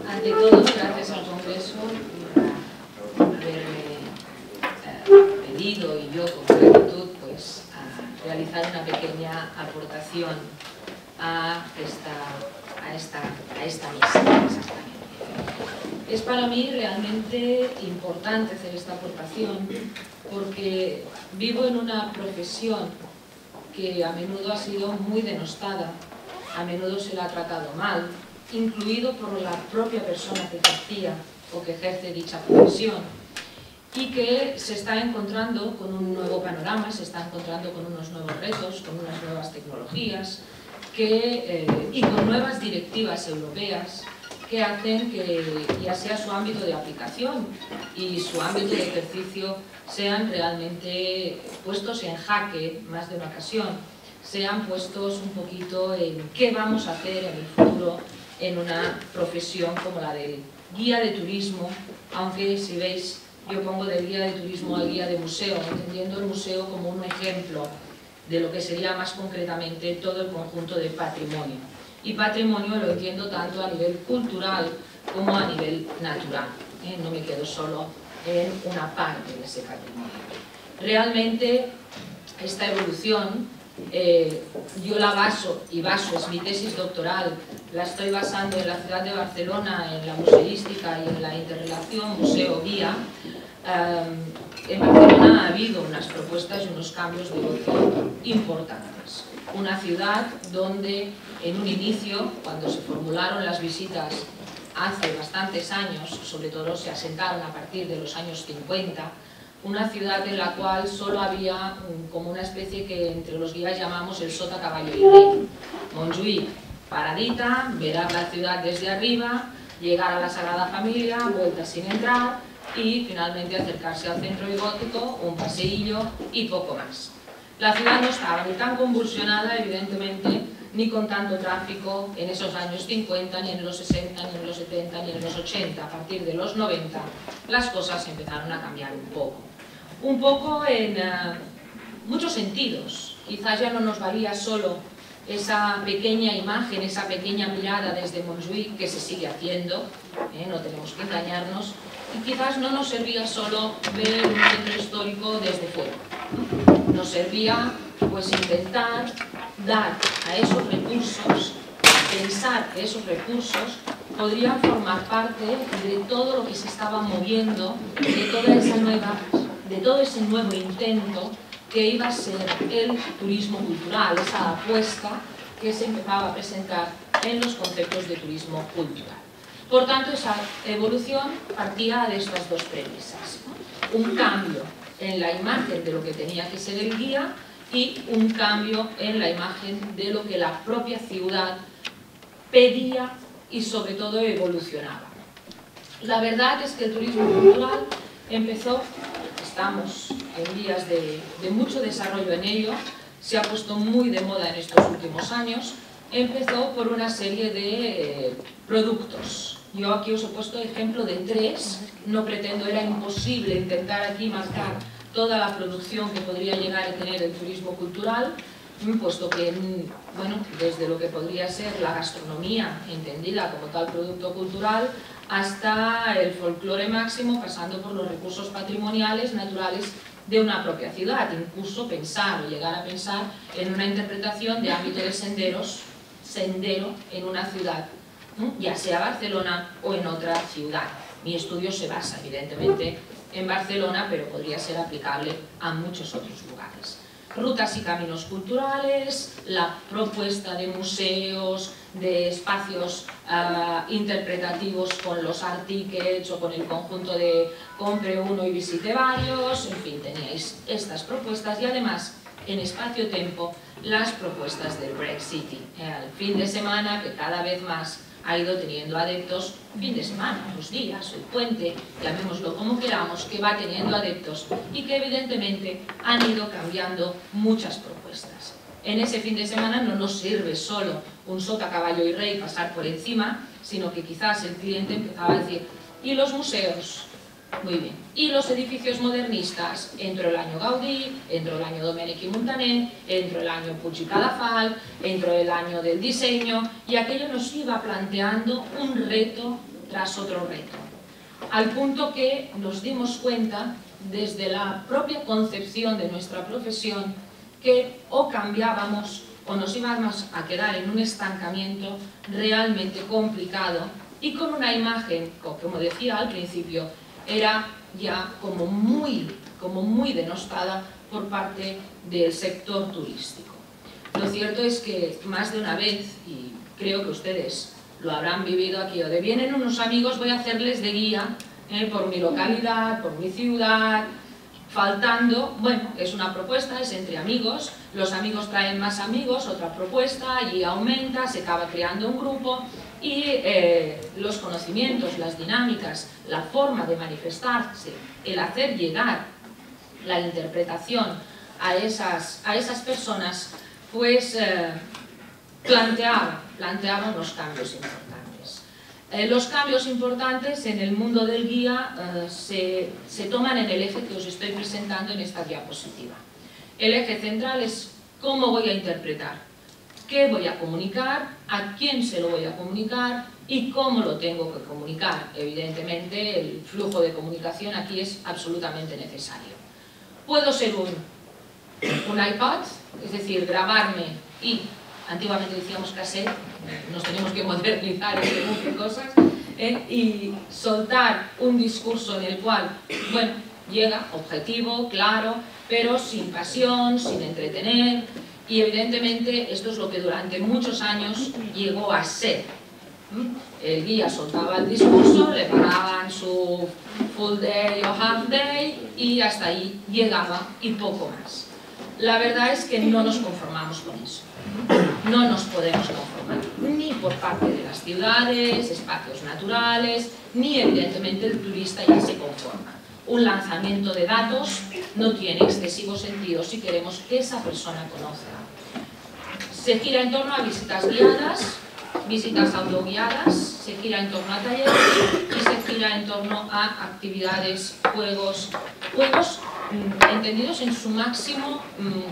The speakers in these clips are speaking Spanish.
Ante todo, gracias al Congreso por haberme pedido y yo con gratitud pues, a realizar una pequeña aportación a esta misa. Es para mí realmente importante hacer esta aportación porque vivo en una profesión que a menudo ha sido muy denostada, a menudo se la ha tratado mal, incluido por la propia persona que ejercía o que ejerce dicha profesión, y que se está encontrando con un nuevo panorama, se está encontrando con unos nuevos retos, con unas nuevas tecnologías y con nuevas directivas europeas que hacen que ya sea su ámbito de aplicación y su ámbito de ejercicio sean realmente puestos en jaque más de una ocasión, sean puestos un poquito en qué vamos a hacer en el futuro en una profesión como la del guía de turismo, aunque si veis yo pongo del guía de turismo al guía de museo, entendiendo el museo como un ejemplo de lo que sería más concretamente todo el conjunto de patrimonio. Y patrimonio lo entiendo tanto a nivel cultural como a nivel natural, no me quedo solo en una parte de ese patrimonio. Realmente esta evolución yo la baso, es mi tesis doctoral, la estoy basando en la ciudad de Barcelona, en la museística y en la interrelación museo-guía. En Barcelona ha habido unas propuestas y unos cambios de evolución importantes. Una ciudad donde en un inicio, cuando se formularon las visitas hace bastantes años, sobre todo se asentaron a partir de los años 50, una ciudad en la cual solo había como una especie que entre los guías llamamos el sota, caballo y rey. Montjuïc, paradita, ver a la ciudad desde arriba, llegar a la Sagrada Familia, vuelta sin entrar y finalmente acercarse al centro gótico, un paseillo y poco más. La ciudad no estaba ni tan convulsionada, evidentemente, ni con tanto tráfico en esos años 50, ni en los 60, ni en los 70, ni en los 80. A partir de los 90 las cosas empezaron a cambiar un poco. Un poco en muchos sentidos. Quizás ya no nos valía solo esa pequeña imagen, esa pequeña mirada desde Montjuïc, que se sigue haciendo, no tenemos que engañarnos, y quizás no nos servía solo ver un centro histórico desde fuera. Nos servía pues intentar dar a esos recursos, pensar que esos recursos podrían formar parte de todo lo que se estaba moviendo, de todo ese nuevo intento que iba a ser el turismo cultural, esa apuesta que se empezaba a presentar en los conceptos de turismo cultural. Por tanto, esa evolución partía de estas dos premisas, ¿no? Un cambio en la imagen de lo que tenía que ser el guía y un cambio en la imagen de lo que la propia ciudad pedía y sobre todo evolucionaba. La verdad es que el turismo cultural empezó, estamos en días de mucho desarrollo en ello, se ha puesto muy de moda en estos últimos años, empezó por una serie de productos. Yo aquí os he puesto ejemplo de 3, no pretendo, era imposible intentar aquí marcar toda la producción que podría llegar a tener el turismo cultural, puesto que, bueno, desde lo que podría ser la gastronomía, entendida como tal producto cultural, hasta el folclore máximo, pasando por los recursos patrimoniales, naturales de una propia ciudad, incluso pensar o llegar a pensar en una interpretación de ámbito de sendero en una ciudad, ya sea Barcelona o en otra ciudad. Mi estudio se basa evidentemente en Barcelona, pero podría ser aplicable a muchos otros lugares. Rutas y caminos culturales, la propuesta de museos, de espacios interpretativos con los art tickets o con el conjunto de compre uno y visite varios, en fin, teníais estas propuestas y además en espacio-tiempo las propuestas del Break City. El fin de semana que cada vez más ha ido teniendo adeptos fin de semana, los días, el puente, llamémoslo como queramos, que va teniendo adeptos y que evidentemente han ido cambiando muchas propuestas. En ese fin de semana no nos sirve solo un sota, caballo y rey pasar por encima, sino que quizás el cliente empezaba a decir, ¿y los museos? Muy bien. ¿Y los edificios modernistas? Entró el año Gaudí, entró el año Domènech i Montaner, entró el año Puig i Cadafalch, entró el año del diseño, y aquello nos iba planteando un reto tras otro reto. Al punto que nos dimos cuenta, desde la propia concepción de nuestra profesión, que o cambiábamos o nos íbamos a quedar en un estancamiento realmente complicado y con una imagen, como decía al principio, era ya como muy denostada por parte del sector turístico. Lo cierto es que más de una vez, y creo que ustedes lo habrán vivido aquí, o de vienen unos amigos, voy a hacerles de guía por mi localidad, por mi ciudad, faltando, bueno, es una propuesta, es entre amigos, los amigos traen más amigos, otra propuesta, y aumenta, se acaba creando un grupo, y los conocimientos, las dinámicas, la forma de manifestarse, el hacer llegar la interpretación a esas personas, pues planteaban unos cambios importantes. Los cambios importantes en el mundo del guía se toman en el eje que os estoy presentando en esta diapositiva. El eje central es cómo voy a interpretar, qué voy a comunicar, a quién se lo voy a comunicar y cómo lo tengo que comunicar. Evidentemente, el flujo de comunicación aquí es absolutamente necesario. Puedo ser un iPad, es decir, grabarme y, antiguamente decíamos cassette, nos tenemos que modernizar y hacer muchas cosas, y soltar un discurso en el cual, bueno, llega objetivo, claro, pero sin pasión, sin entretener. Y evidentemente esto es lo que durante muchos años llegó a ser. El guía soltaba el discurso, le pagaban su full day o half day y hasta ahí llegaba y poco más. La verdad es que no nos conformamos con eso. No nos podemos conformar, ni por parte de las ciudades, espacios naturales, ni evidentemente el turista ya se conforma. Un lanzamiento de datos no tiene excesivo sentido si queremos que esa persona conozca. Se gira en torno a visitas guiadas, visitas autoguiadas, se gira en torno a talleres y se gira en torno a actividades, juegos entendidos en su máximo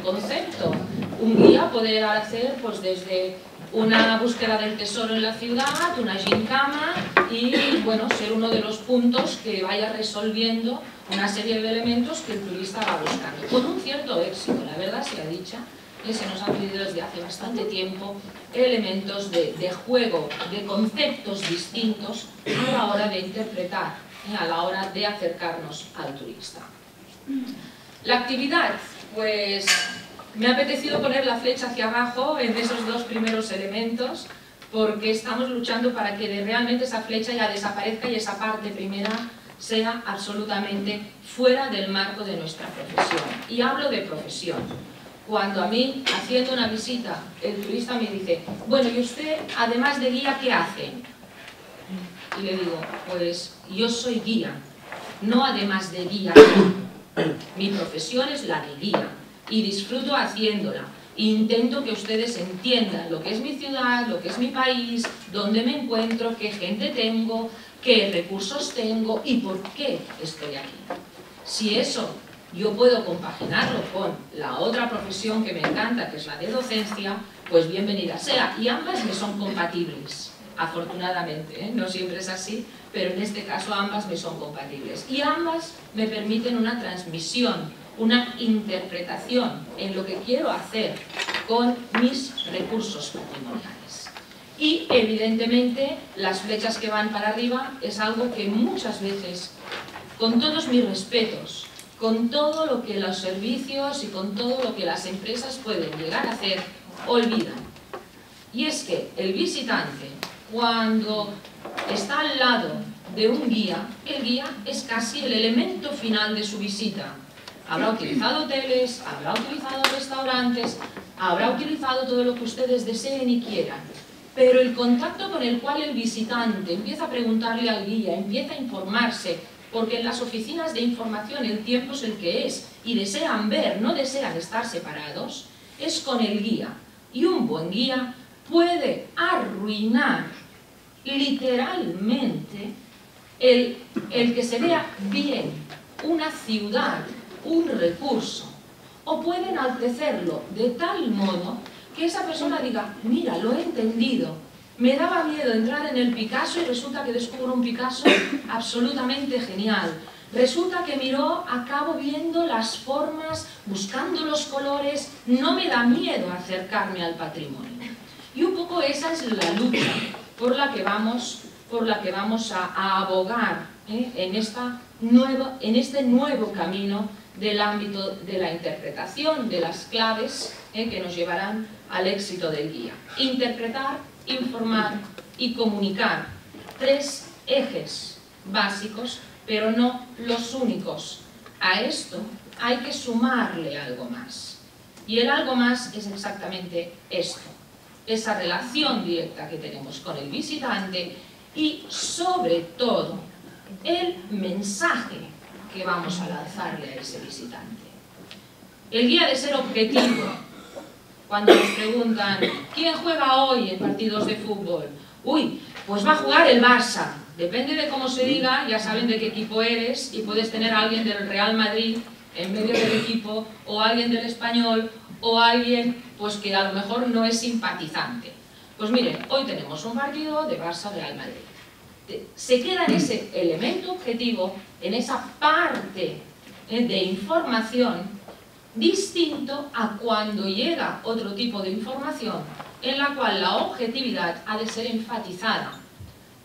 concepto. Un guía poder hacer pues desde una búsqueda del tesoro en la ciudad, una gincama y bueno, ser uno de los puntos que vaya resolviendo una serie de elementos que el turista va buscando. Con un cierto éxito, la verdad sea dicha, se nos han pedido desde hace bastante tiempo elementos de juego, de conceptos distintos a la hora de interpretar, a la hora de acercarnos al turista. La actividad, pues me ha apetecido poner la flecha hacia abajo en esos dos primeros elementos porque estamos luchando para que realmente esa flecha ya desaparezca y esa parte primera sea absolutamente fuera del marco de nuestra profesión. Y hablo de profesión. Cuando a mí, haciendo una visita, el turista me dice, bueno, ¿y usted, además de guía, qué hace? Y le digo, pues yo soy guía, no además de guía. Mi profesión es la de guía y disfruto haciéndola. Intento que ustedes entiendan lo que es mi ciudad, lo que es mi país, dónde me encuentro, qué gente tengo, qué recursos tengo y por qué estoy aquí. Si eso yo puedo compaginarlo con la otra profesión que me encanta, que es la de docencia, pues bienvenida sea. Y ambas me son compatibles, afortunadamente, no siempre es así, pero en este caso ambas me son compatibles. Y ambas me permiten una transmisión, una interpretación en lo que quiero hacer con mis recursos patrimoniales. Y evidentemente las flechas que van para arriba es algo que muchas veces, con todos mis respetos, con todo lo que los servicios y con todo lo que las empresas pueden llegar a hacer, olvidan. Y es que el visitante, cuando está al lado de un guía, el guía es casi el elemento final de su visita. Habrá utilizado hoteles, habrá utilizado restaurantes, habrá utilizado todo lo que ustedes deseen y quieran. pero el contacto con el cual el visitante empieza a preguntarle al guía, empieza a informarse, porque en las oficinas de información el tiempo es el que es, y desean ver, no desean estar separados, es con el guía. Y un buen guía puede arruinar literalmente el que se vea bien una ciudad, un recurso, o puede enaltecerlo de tal modo que esa persona diga, mira, lo he entendido, me daba miedo entrar en el Picasso y resulta que descubro un Picasso absolutamente genial. Resulta que miró, acabo viendo las formas, buscando los colores, no me da miedo acercarme al patrimonio. Y un poco esa es la lucha por la que vamos a abogar en este nuevo camino del ámbito de la interpretación, de las claves que nos llevarán al éxito del guía. Interpretar, informar y comunicar. 3 ejes básicos, pero no los únicos. A esto hay que sumarle algo más. Y el algo más es exactamente esto. Esa relación directa que tenemos con el visitante y, sobre todo, el mensaje que vamos a lanzarle a ese visitante. El guía ha de ser objetivo. Cuando nos preguntan, ¿quién juega hoy en partidos de fútbol? Uy, pues va a jugar el Barça. Depende de cómo se diga, ya saben de qué equipo eres y puedes tener a alguien del Real Madrid en medio del equipo, o alguien del Español, o alguien pues que a lo mejor no es simpatizante. Pues miren, hoy tenemos un partido de Barça-Real Madrid. Se queda en ese elemento objetivo, en esa parte de información, distinto a cuando llega otro tipo de información en la cual la objetividad ha de ser enfatizada.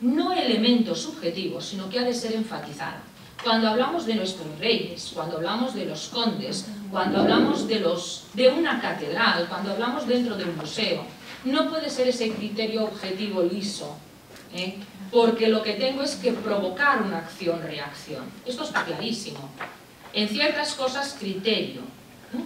No elementos subjetivos, sino que ha de ser enfatizada. Cuando hablamos de nuestros reyes, cuando hablamos de los condes, cuando hablamos de una catedral, cuando hablamos dentro de un museo, no puede ser ese criterio objetivo liso, porque lo que tengo es que provocar una acción-reacción. Esto está clarísimo. En ciertas cosas, criterio,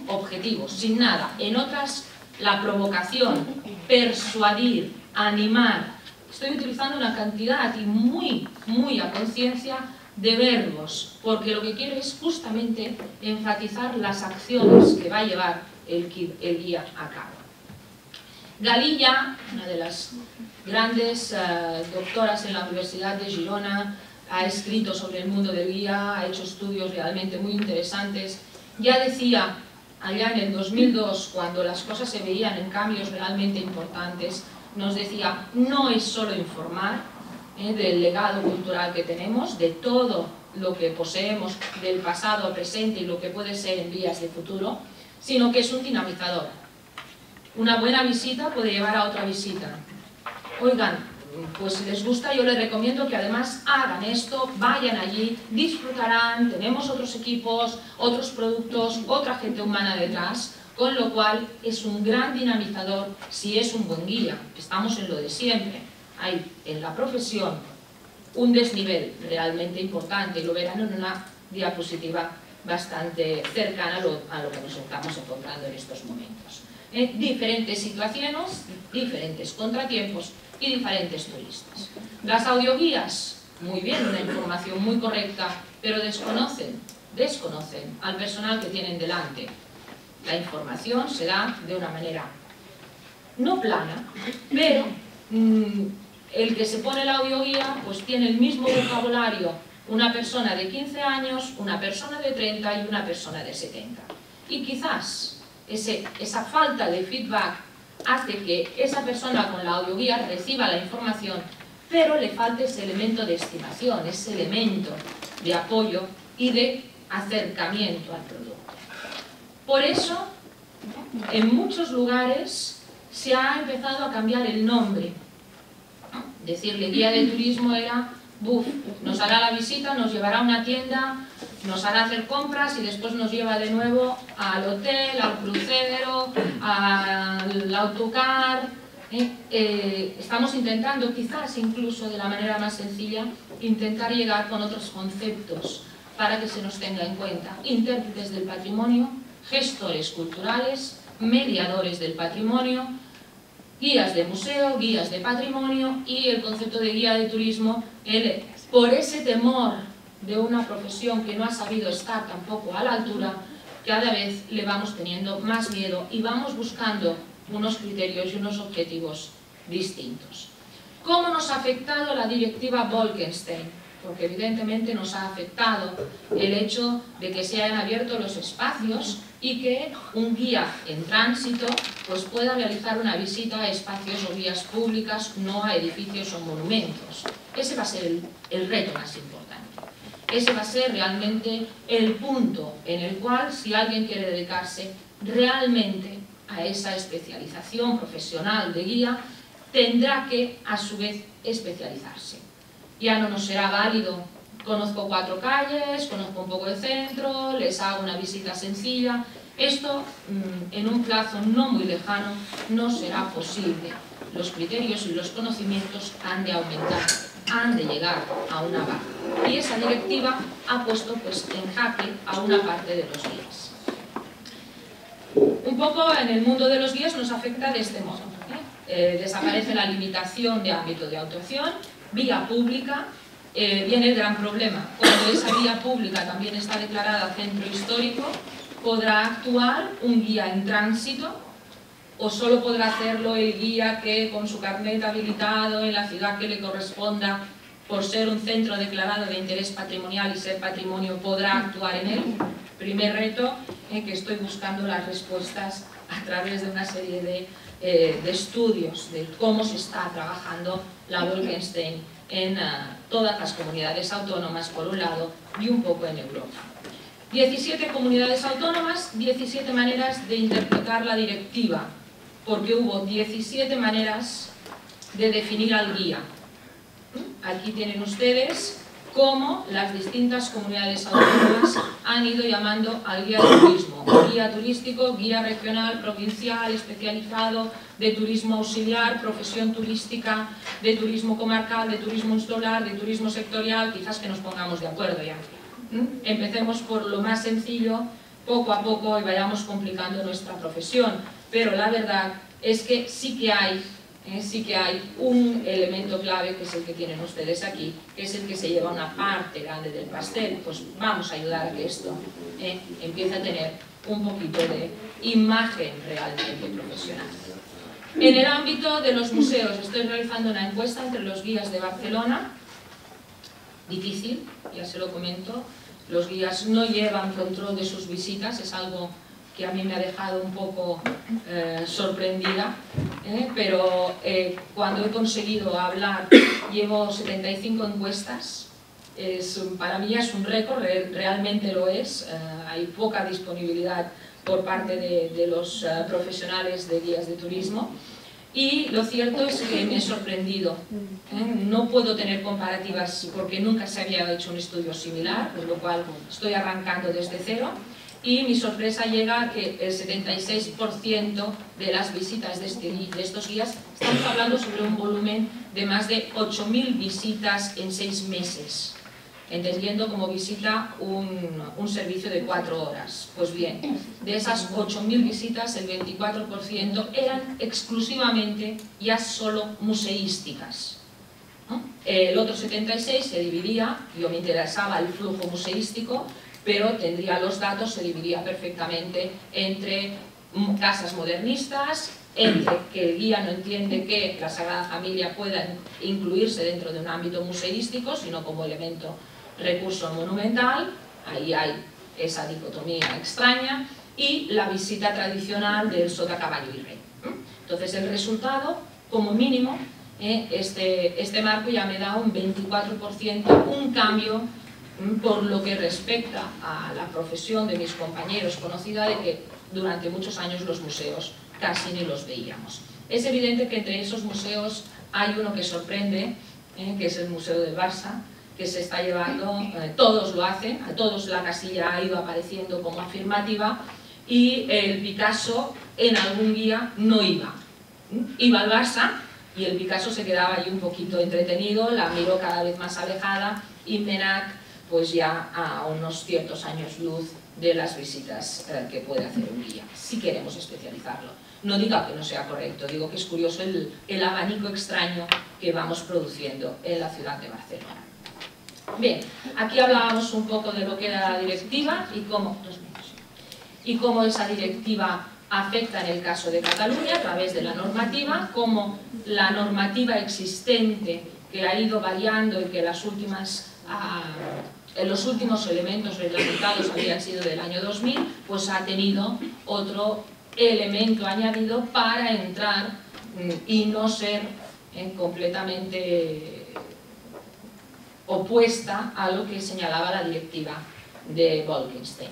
objetivo, sin nada. En otras, la provocación, persuadir, animar. Estoy utilizando una cantidad y muy a conciencia de verbos, porque lo que quiero es justamente enfatizar las acciones que va a llevar el guía a cabo. Galilla, una de las grandes doctoras en la Universidad de Girona, ha escrito sobre el mundo del guía, ha hecho estudios realmente muy interesantes. Ya decía, allá en el 2002, cuando las cosas se veían en cambios realmente importantes, nos decía, no es solo informar del legado cultural que tenemos, de todo lo que poseemos del pasado al presente y lo que puede ser en vías de futuro, sino que es un dinamizador. Una buena visita puede llevar a otra visita. Oigan, pues si les gusta, yo les recomiendo que además hagan esto, vayan allí, disfrutarán, tenemos otros equipos, otros productos, otra gente humana detrás, con lo cual es un gran dinamizador si es un buen guía. Estamos en lo de siempre. Hay en la profesión un desnivel realmente importante, y lo verán en una diapositiva bastante cercana a lo que nos estamos encontrando en estos momentos. Diferentes situaciones, diferentes contratiempos y diferentes turistas. Las audioguías, muy bien, una información muy correcta, pero desconocen al personal que tienen delante. La información se da de una manera no plana, pero el que se pone la audioguía pues tiene el mismo vocabulario una persona de 15 años, una persona de 30 y una persona de 70. Y quizás esa falta de feedback hace que esa persona con la audioguía reciba la información, pero le falte ese elemento de estimación, ese elemento de apoyo y de acercamiento al producto. Por eso, en muchos lugares se ha empezado a cambiar el nombre. Decirle guía de turismo era, nos hará la visita, nos llevará a una tienda, nos hará hacer compras y después nos lleva de nuevo al hotel, al crucero, al autocar. Estamos intentando, quizás incluso de la manera más sencilla, intentar llegar con otros conceptos para que se nos tenga en cuenta. Intérpretes del patrimonio, gestores culturales, mediadores del patrimonio guías de museo, guías de patrimonio y el concepto de guía de turismo, por ese temor de una profesión que no ha sabido estar tampoco a la altura, cada vez le vamos teniendo más miedo y vamos buscando unos criterios y unos objetivos distintos. ¿Cómo nos ha afectado la directiva Bolkestein? Porque evidentemente nos ha afectado el hecho de que se hayan abierto los espacios y que un guía en tránsito pues pueda realizar una visita a espacios o vías públicas, no a edificios o monumentos. Ese va a ser el reto más importante. Ese va a ser realmente el punto en el cual, si alguien quiere dedicarse realmente a esa especialización profesional de guía, tendrá que, a su vez, especializarse. Ya no nos será válido, conozco 4 calles, conozco un poco el centro, les hago una visita sencilla. Esto, en un plazo no muy lejano, no será posible. Los criterios y los conocimientos han de aumentar, han de llegar a una baja. Y esa directiva ha puesto pues, en jaque a una parte de los guías. Un poco en el mundo de los guías nos afecta de este modo. Desaparece la limitación de ámbito de actuación, vía pública, viene el gran problema. Cuando esa vía pública también está declarada centro histórico, podrá actuar un guía en tránsito o solo podrá hacerlo el guía que con su carnet habilitado en la ciudad que le corresponda por ser un centro declarado de interés patrimonial y ser patrimonio podrá actuar en él. Primer reto que estoy buscando las respuestas a través de una serie de estudios de cómo se está trabajando la Bolkestein en todas las comunidades autónomas por un lado y un poco en Europa. 17 comunidades autónomas, 17 maneras de interpretar la directiva, porque hubo 17 maneras de definir al guía. Aquí tienen ustedes cómo las distintas comunidades autónomas han ido llamando al guía de turismo. Guía turístico, guía regional, provincial, especializado, de turismo auxiliar, profesión turística, de turismo comarcal, de turismo insular, de turismo sectorial, quizás que nos pongamos de acuerdo ya. Empecemos por lo más sencillo, poco a poco, y vayamos complicando nuestra profesión. Pero la verdad es que sí que hay un elemento clave, que es el que tienen ustedes aquí, que es el que se lleva una parte grande del pastel. Pues vamos a ayudar a que esto empiece a tener un poquito de imagen realmente profesional. En el ámbito de los museos, estoy realizando una encuesta entre los guías de Barcelona. Difícil, ya se lo comento. Los guías no llevan control de sus visitas, es algo que a mí me ha dejado un poco sorprendida, pero cuando he conseguido hablar, llevo 75 encuestas, para mí es un récord, realmente lo es, hay poca disponibilidad por parte de los profesionales de guías de turismo, y lo cierto es que me he sorprendido. No puedo tener comparativas porque nunca se había hecho un estudio similar, con lo cual estoy arrancando desde cero. Y mi sorpresa llega a que el 76% de las visitas de estos guías, estamos hablando sobre un volumen de más de 8.000 visitas en 6 meses, entendiendo como visita un servicio de 4 horas. Pues bien, de esas 8.000 visitas, el 24% eran exclusivamente ya solo museísticas, ¿no? El otro 76% se dividía, yo me interesaba el flujo museístico, pero tendría los datos, se dividía perfectamente entre casas modernistas, entre que el guía no entiende que la Sagrada Familia pueda incluirse dentro de un ámbito museístico, sino como elemento recurso monumental, ahí hay esa dicotomía extraña, y la visita tradicional del sota, caballo y rey. Entonces el resultado, como mínimo, este marco ya me da un 24%, un cambio por lo que respecta a la profesión de mis compañeros, conocida de que durante muchos años los museos casi ni los veíamos. Es evidente que entre esos museos hay uno que sorprende, que es el Museo del Barça, que se está llevando, todos lo hacen, a todos la casilla ha ido apareciendo como afirmativa, y el Picasso en algún guía no iba. Iba al Barça y el Picasso se quedaba allí un poquito entretenido, la miró cada vez más alejada, y Menac pues ya a unos ciertos años luz de las visitas que puede hacer un guía, si queremos especializarlo. No digo que no sea correcto, digo que es curioso el abanico extraño que vamos produciendo en la ciudad de Barcelona. Bien, aquí hablábamos un poco de lo que era la directiva y cómo esa directiva afecta en el caso de Cataluña a través de la normativa, cómo la normativa existente que ha ido variando y que los últimos elementos reglamentados habían sido del año 2000, pues ha tenido otro elemento añadido para entrar y no ser completamente opuesta a lo que señalaba la directiva de Bolkestein.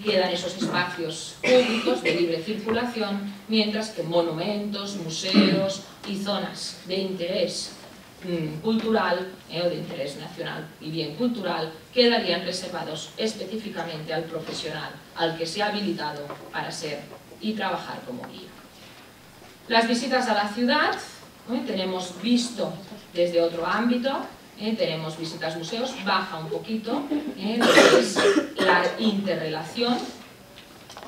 Quedan esos espacios públicos de libre circulación, mientras que monumentos, museos y zonas de interés cultural o de interés nacional y bien cultural quedarían reservados específicamente al profesional, al que se ha habilitado para ser y trabajar como guía. Las visitas a la ciudad, tenemos visto desde otro ámbito, tenemos visitas museos, baja un poquito lo que es la interrelación,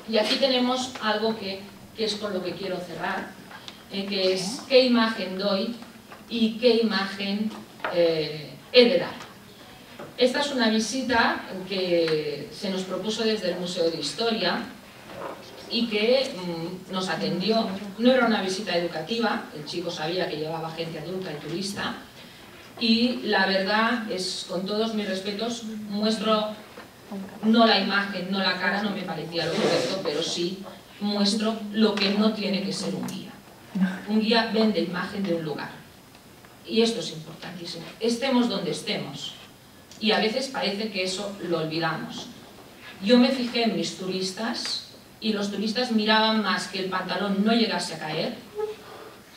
y aquí tenemos algo que es con lo que quiero cerrar, que es qué imagen doy y qué imagen he de dar. Esta es una visita que se nos propuso desde el Museo de Historia y que nos atendió. No era una visita educativa, el chico sabía que llevaba gente adulta y turista, y la verdad es, con todos mis respetos, muestro no la imagen, no la cara, no me parecía lo correcto, pero sí muestro lo que no tiene que ser un guía. Un guía vende imagen de un lugar, y esto es importantísimo, estemos donde estemos, y a veces parece que eso lo olvidamos. Yo me fijé en mis turistas, y los turistas miraban más que el pantalón no llegase a caer,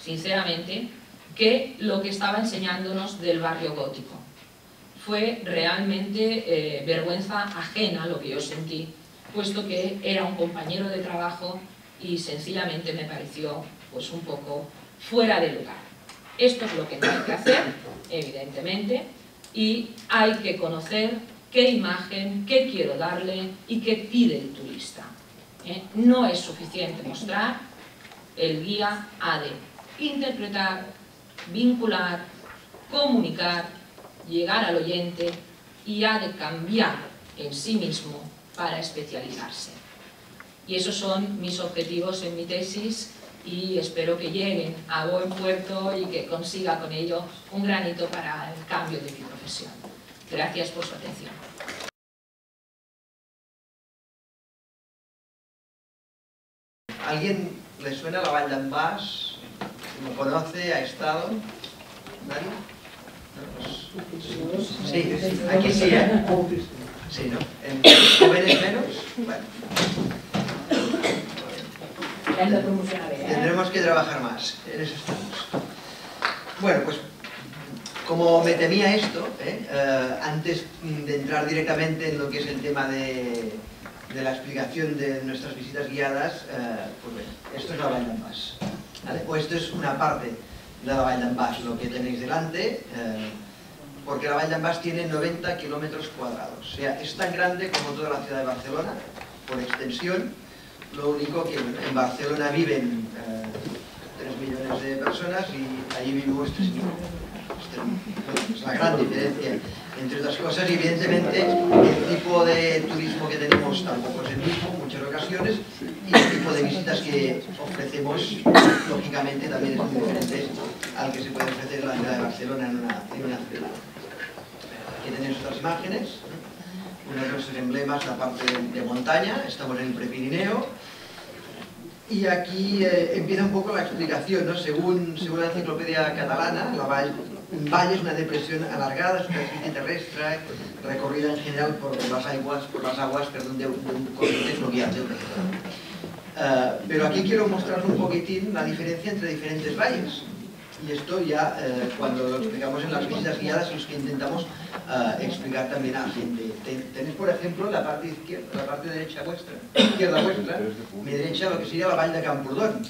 sinceramente, que lo que estaba enseñándonos del barrio gótico. Fue realmente vergüenza ajena lo que yo sentí, puesto que era un compañero de trabajo y sencillamente me pareció pues un poco fuera de lugar. Esto es lo que no hay que hacer, evidentemente, y hay que conocer qué imagen, qué quiero darle y qué pide el turista. No es suficiente mostrar, el guía ha de interpretar, vincular, comunicar, llegar al oyente y ha de cambiar en sí mismo para especializarse. Y esos son mis objetivos en mi tesis y espero que lleguen a buen puerto y que consiga con ello un granito para el cambio de mi profesión. Gracias por su atención. ¿Alguien le suena la Vall d'en Bas? ¿Lo conoce? ¿Ha estado? ¿Nadie? ¿No? Sí, aquí sí, ¿eh? Sí, ¿no? ¿En jóvenes menos? Bueno. Tendremos que trabajar más, en eso estamos. Bueno, pues como me temía esto, antes de entrar directamente en lo que es el tema de la explicación de nuestras visitas guiadas, pues bueno, esto es la Vall d'en Bas, ¿vale? O esto es una parte de la Vall d'en Bas, lo que tenéis delante, porque la Vall d'en Bas tiene 90 kilómetros cuadrados, o sea, es tan grande como toda la ciudad de Barcelona, por extensión. Lo único que en Barcelona viven 3 millones de personas y allí vivimos 3 millones. Es la gran diferencia, entre otras cosas, y evidentemente el tipo de turismo que tenemos tampoco es el mismo en muchas ocasiones, y el tipo de visitas que ofrecemos lógicamente también es muy diferente al que se puede ofrecer en la ciudad de Barcelona en una ciudad. Aquí tenéis otras imágenes, uno de nuestros emblemas, la parte de montaña, estamos en el Prepirineo, y aquí empieza un poco la explicación, ¿no? Según la enciclopedia catalana, la Vall es una depresión alargada, superficie terrestre, recorrida en general por las aguas de un corriente fluvial. Pero aquí quiero mostraros un poquitín la diferencia entre diferentes valles. Y esto ya, cuando lo explicamos en las visitas guiadas, los que intentamos explicar también a la gente. Tenéis, por ejemplo, la parte izquierda, la parte derecha vuestra, mi derecha, lo que sería la Vall de Camprodon.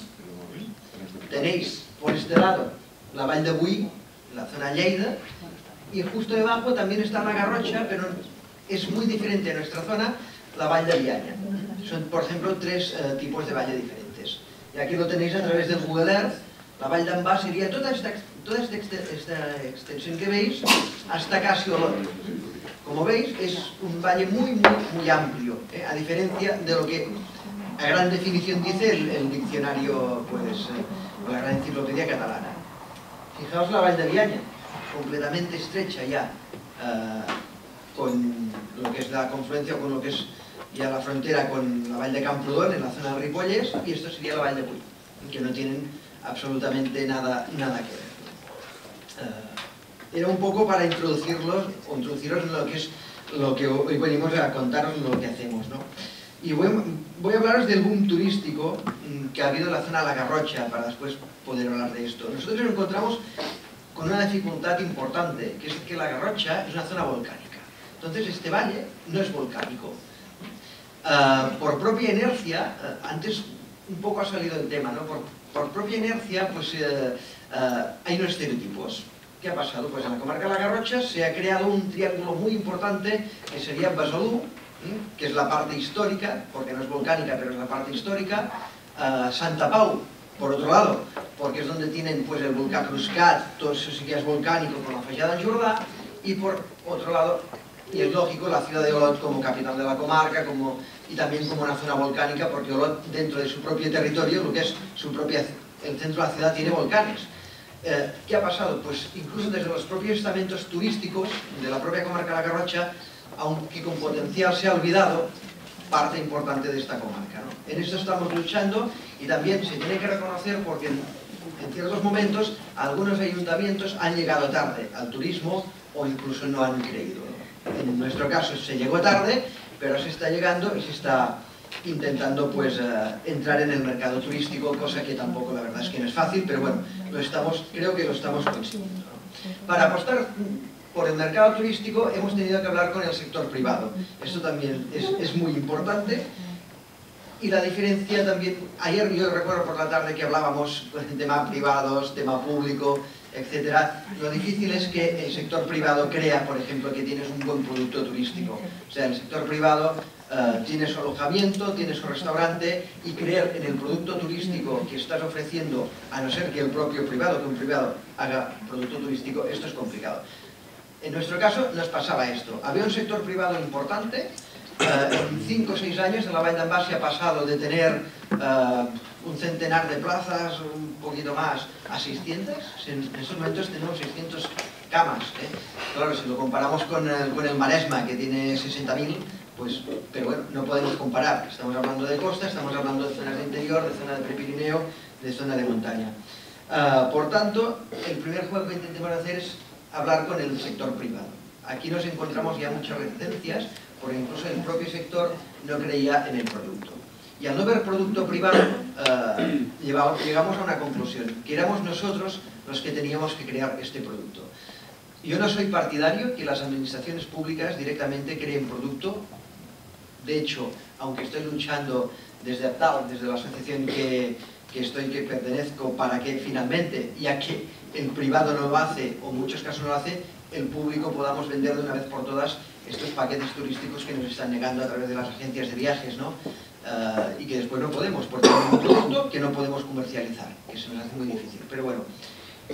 Tenéis, por este lado, la Vall de Boí, la zona Lleida, y justo debajo también está la Garrocha, pero es muy diferente a nuestra zona, la Vall de Bianya. Son, por ejemplo, 3 tipos de valle diferentes. Y aquí lo tenéis a través del Google Earth. La Vall d'en Bas sería toda esta extensión que veis hasta casi Olot. Como veis, es un valle muy amplio, a diferencia de lo que a gran definición dice el diccionario, pues, o la gran enciclopedia catalana. Fijaos la Vall de Bianya, completamente estrecha ya, con lo que es la confluencia, con lo que es ya la frontera con la Vall de Camprodon, en la zona de Ripollès, y esto sería la Vall de Boí, que no tienen absolutamente nada que ver. Era un poco para introduciros en lo que hoy venimos a contaros lo que hacemos, ¿no? Y voy a hablaros del boom turístico que ha habido en la zona de la Garrocha, para después poder hablar de esto. Nosotros nos encontramos con una dificultad importante, que es que la Garrocha es una zona volcánica. Entonces este valle no es volcánico. Por propia inercia, antes un poco ha salido el tema, ¿no? Por propia inercia, pues hay unos estereotipos. ¿Qué ha pasado? Pues en la comarca de la Garrocha se ha creado un triángulo muy importante que sería Besalú, que es la parte histórica, porque no es volcánica, pero es la parte histórica, Santa Pau, por otro lado, porque es donde tienen pues el volcán Cruscat, todo eso sí que es volcánico con la fallada en Jordà, y por otro lado, y es lógico, la ciudad de Olot como capital de la comarca, y también como una zona volcánica, porque Olot, dentro de su propio territorio, lo que es el centro de la ciudad, tiene volcanes. ¿Qué ha pasado? Pues incluso desde los propios estamentos turísticos de la propia comarca de la Garrocha, aunque con potencial se ha olvidado parte importante de esta comarca, ¿no? En esto estamos luchando y también se tiene que reconocer porque en ciertos momentos algunos ayuntamientos han llegado tarde al turismo o incluso no han creído, ¿no? En nuestro caso se llegó tarde, pero se está llegando y se está intentando pues entrar en el mercado turístico, cosa que tampoco la verdad es que no es fácil, pero bueno, creo que lo estamos consiguiendo, ¿no? Para apostar por el mercado turístico hemos tenido que hablar con el sector privado. Esto también es muy importante. Y la diferencia también, ayer yo recuerdo por la tarde que hablábamos de tema privados, tema público, etcétera. Lo difícil es que el sector privado crea, por ejemplo, que tienes un buen producto turístico. O sea, el sector privado tiene su alojamiento, tiene su restaurante, y creer en el producto turístico que estás ofreciendo, a no ser que el propio privado, que un privado haga producto turístico, esto es complicado. En nuestro caso nos pasaba esto. Había un sector privado importante. En 5 o 6 años en la Vall d'en Bas se ha pasado de tener un centenar de plazas, un poquito más, a 600. En estos momentos tenemos 600 camas, ¿eh? Claro, si lo comparamos con el Maresma, que tiene 60.000, pues, pero bueno, no podemos comparar. Estamos hablando de costa, estamos hablando de zonas de interior, de zona de Prepirineo, de zona de montaña. Por tanto, el primer juego que intentamos hacer es hablar con el sector privado. Aquí nos encontramos ya muchas reticencias, porque incluso el propio sector no creía en el producto. Y al no ver producto privado, llegamos a una conclusión, que éramos nosotros los que teníamos que crear este producto. Yo no soy partidario que las administraciones públicas directamente creen producto. De hecho, aunque estoy luchando desde APTAL, desde la asociación que pertenezco, para que finalmente, ya que el privado no lo hace, o en muchos casos no lo hace, el público podamos vender de una vez por todas estos paquetes turísticos que nos están negando a través de las agencias de viajes, ¿no? Y que después no podemos, porque es un producto que no podemos comercializar, que se nos hace muy difícil. Pero bueno,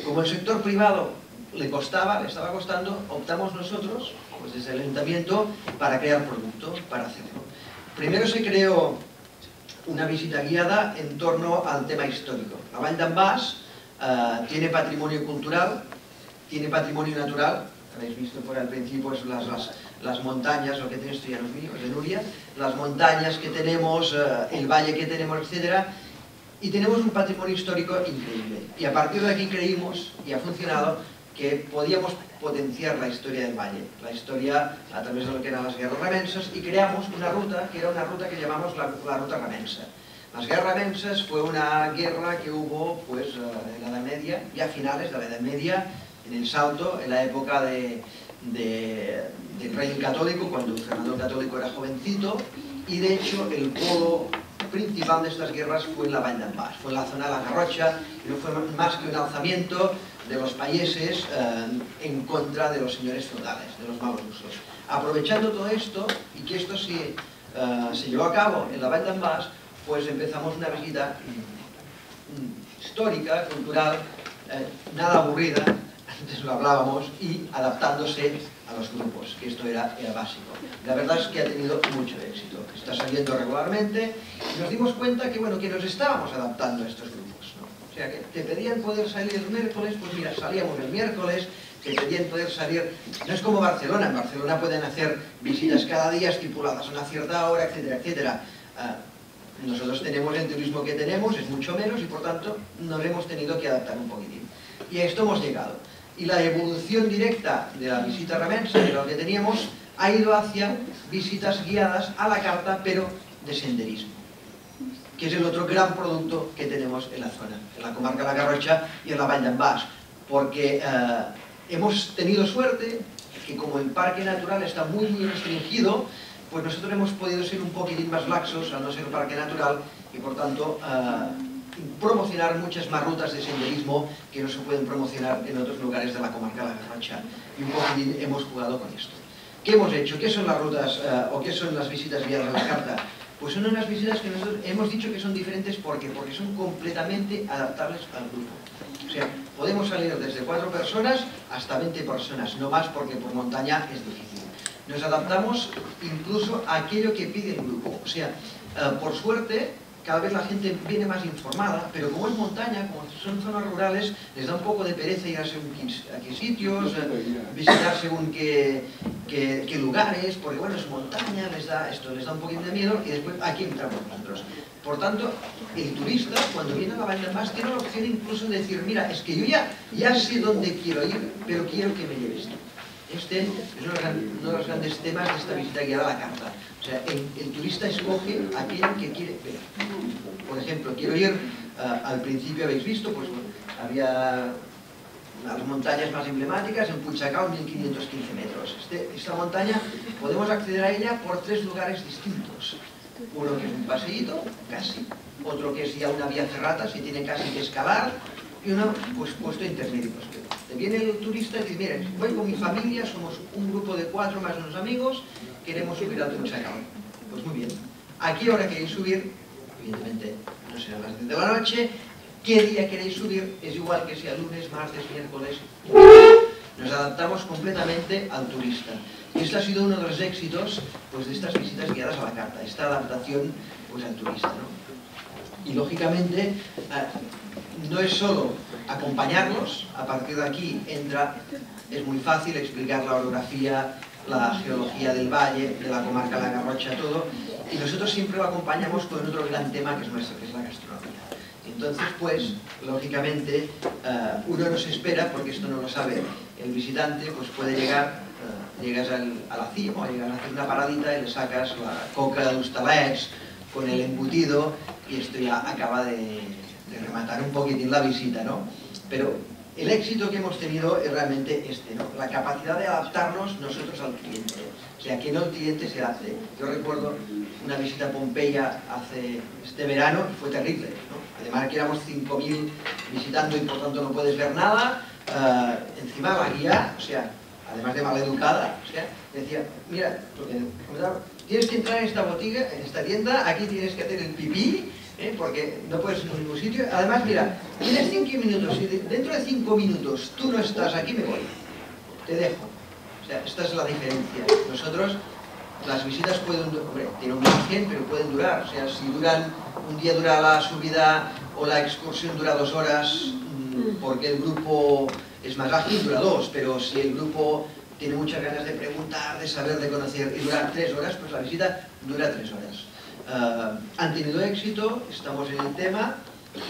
como el sector privado le estaba costando, optamos nosotros, pues desde el ayuntamiento, para crear producto, para hacerlo. Primero se creó una visita guiada en torno al tema histórico. La Vall d'en Bas tiene patrimonio cultural, tiene patrimonio natural. Habéis visto por al principio pues, las montañas, lo que tiene esto ya no es mío, es de Nuria, las montañas que tenemos, el valle que tenemos, etc. Y tenemos un patrimonio histórico increíble. Y a partir de aquí creímos, y ha funcionado, que podíamos potenciar la historia del valle, la historia a través de lo que eran las guerras remenses, y creamos una ruta, que era una ruta que llamamos la ruta remensa. Las guerras remensas fue una guerra que hubo pues, en la Edad Media, ya a finales de la Edad Media, en el Salto, en la época del rey católico, cuando Fernando el Católico era jovencito, y de hecho el polo principal de estas guerras fue en la Vall d'en Bas, fue en la zona de la Garrocha, y no fue más que un alzamiento de los payeses en contra de los señores feudales, de los malos usos. Aprovechando todo esto, y que esto se llevó a cabo en la Vall d'en Bas, pues empezamos una visita histórica, cultural, nada aburrida, antes lo hablábamos, y adaptándose a los grupos, que esto era básico. La verdad es que ha tenido mucho éxito, está saliendo regularmente, y nos dimos cuenta que, bueno, que nos estábamos adaptando a estos grupos, ¿no? O sea, que te pedían poder salir el miércoles, pues mira, salíamos el miércoles, te pedían poder salir, no es como Barcelona, en Barcelona pueden hacer visitas cada día estipuladas a una cierta hora, etcétera, etcétera. Nosotros tenemos el turismo que tenemos, es mucho menos, y por tanto nos hemos tenido que adaptar un poquitín. Y a esto hemos llegado. Y la evolución directa de la visita remensa, de lo que teníamos, ha ido hacia visitas guiadas a la carta, pero de senderismo, que es el otro gran producto que tenemos en la zona, en la comarca de la Garrotxa y en la Vall d'en Bas, porque hemos tenido suerte que como el parque natural está muy restringido, pues nosotros hemos podido ser un poquitín más laxos al no ser un parque natural y por tanto promocionar muchas más rutas de senderismo que no se pueden promocionar en otros lugares de la comarca de la Garrotxa, y un poquitín hemos jugado con esto. ¿Qué hemos hecho? ¿Qué son las rutas o qué son las visitas guiadas a la carta? Pues son unas visitas que nosotros hemos dicho que son diferentes porque son completamente adaptables al grupo. O sea, podemos salir desde 4 personas hasta 20 personas, no más porque por montaña es difícil. Nos adaptamos incluso a aquello que pide el grupo. O sea, por suerte, cada vez la gente viene más informada, pero como es montaña, como son zonas rurales, les da un poco de pereza ir a según qué sitios, visitar según qué lugares, porque bueno, es montaña, les da un poquito de miedo, y después aquí entramos nosotros. Por tanto, el turista, cuando viene a la Vall d'en Bas, tiene la opción incluso de decir, mira, es que yo ya sé dónde quiero ir, pero quiero que me lleves tú. Este es uno de los grandes temas de esta visita guiada a la carta. O sea, el turista escoge aquello que quiere ver. Por ejemplo, quiero ir, al principio habéis visto, pues bueno, había las montañas más emblemáticas, en Puigcacao, 1515 metros. Esta montaña podemos acceder a ella por 3 lugares distintos. Uno que es un paseíto, casi. Otro que es ya una vía ferrata, se tiene casi que escalar. Y uno, pues, puesto intermedio. Pues, te viene el turista y dice, mira, voy con mi familia, somos un grupo de 4 más unos amigos, queremos subir al Puigcacao. Pues muy bien. ¿A qué hora queréis subir? Evidentemente, no será a las 10 de la noche. ¿Qué día queréis subir? Es igual que sea lunes, martes, miércoles. Nos adaptamos completamente al turista. Y este ha sido uno de los éxitos, pues, de estas visitas guiadas a la carta, esta adaptación, pues, al turista, ¿no? Y lógicamente, no es solo acompañarlos, a partir de aquí es muy fácil explicar la orografía, la geología del valle, de la comarca de la Garrotxa, todo, y nosotros siempre lo acompañamos con otro gran tema que es nuestro, que es la gastronomía. Entonces, pues, lógicamente, uno no se espera, porque esto no lo sabe el visitante, pues puede llegar, llegas a la cima, llegas a hacer una paradita y le sacas la coca de hostalets con el embutido, y esto ya acaba de rematar un poquitín la visita, ¿no? Pero el éxito que hemos tenido es realmente ¿no? La capacidad de adaptarnos nosotros al cliente. O sea, que no el cliente se adapte. Yo recuerdo una visita a Pompeya este verano y fue terrible, ¿no? Además que éramos 5.000 visitando y por tanto no puedes ver nada. Encima la guía, o sea, además de maleducada, o sea, decía, mira, tienes que entrar en esta botiga, en esta tienda, aquí tienes que hacer el pipí, porque no puedes ir a ningún sitio. Además, mira, tienes 5 minutos, si dentro de 5 minutos tú no estás aquí, me voy, te dejo. O sea, esta es la diferencia. Nosotros, las visitas pueden, hombre, tienen un margen, pero pueden durar. O sea, si un día dura la subida o la excursión dura 2 horas, porque el grupo es más ágil, dura 2, pero si el grupo tiene muchas ganas de preguntar, de saber, de conocer, y dura 3 horas, pues la visita dura 3 horas. Han tenido éxito, estamos en el tema,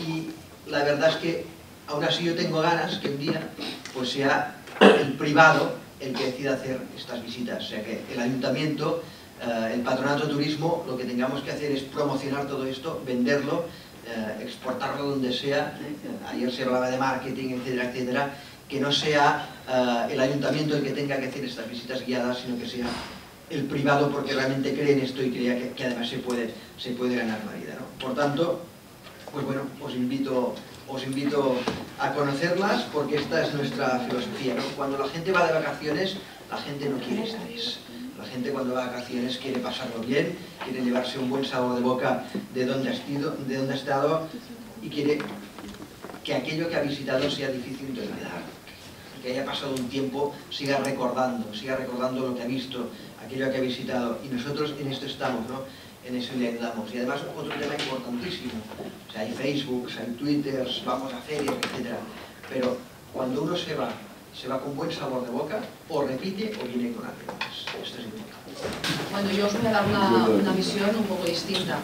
y la verdad es que aún así yo tengo ganas que un día pues sea el privado el que decida hacer estas visitas. O sea que el ayuntamiento, el patronato de turismo, lo que tengamos que hacer es promocionar todo esto, venderlo, exportarlo donde sea. Ayer se hablaba de marketing, etcétera, etcétera. Que no sea el ayuntamiento el que tenga que hacer estas visitas guiadas, sino que sea el privado, porque realmente cree en esto y crea que además se puede ganar la vida, ¿no? Por tanto, pues bueno, os invito a conocerlas, porque esta es nuestra filosofía, ¿no? Cuando la gente va de vacaciones, la gente no quiere estrés. La gente cuando va de vacaciones quiere pasarlo bien, quiere llevarse un buen sabor de boca de donde ha estado, y quiere que aquello que ha visitado sea difícil de olvidar, que haya pasado un tiempo, siga recordando lo que ha visto, aquello que ha visitado, y nosotros en esto estamos, ¿no? En eso le ayudamos. Y además otro tema importantísimo, o sea, hay Facebook, hay Twitter, vamos a ferias, etc. Pero cuando uno se va con buen sabor de boca, o repite o viene con algo. Esto es importante. Bueno, yo os voy a dar una visión un poco distinta.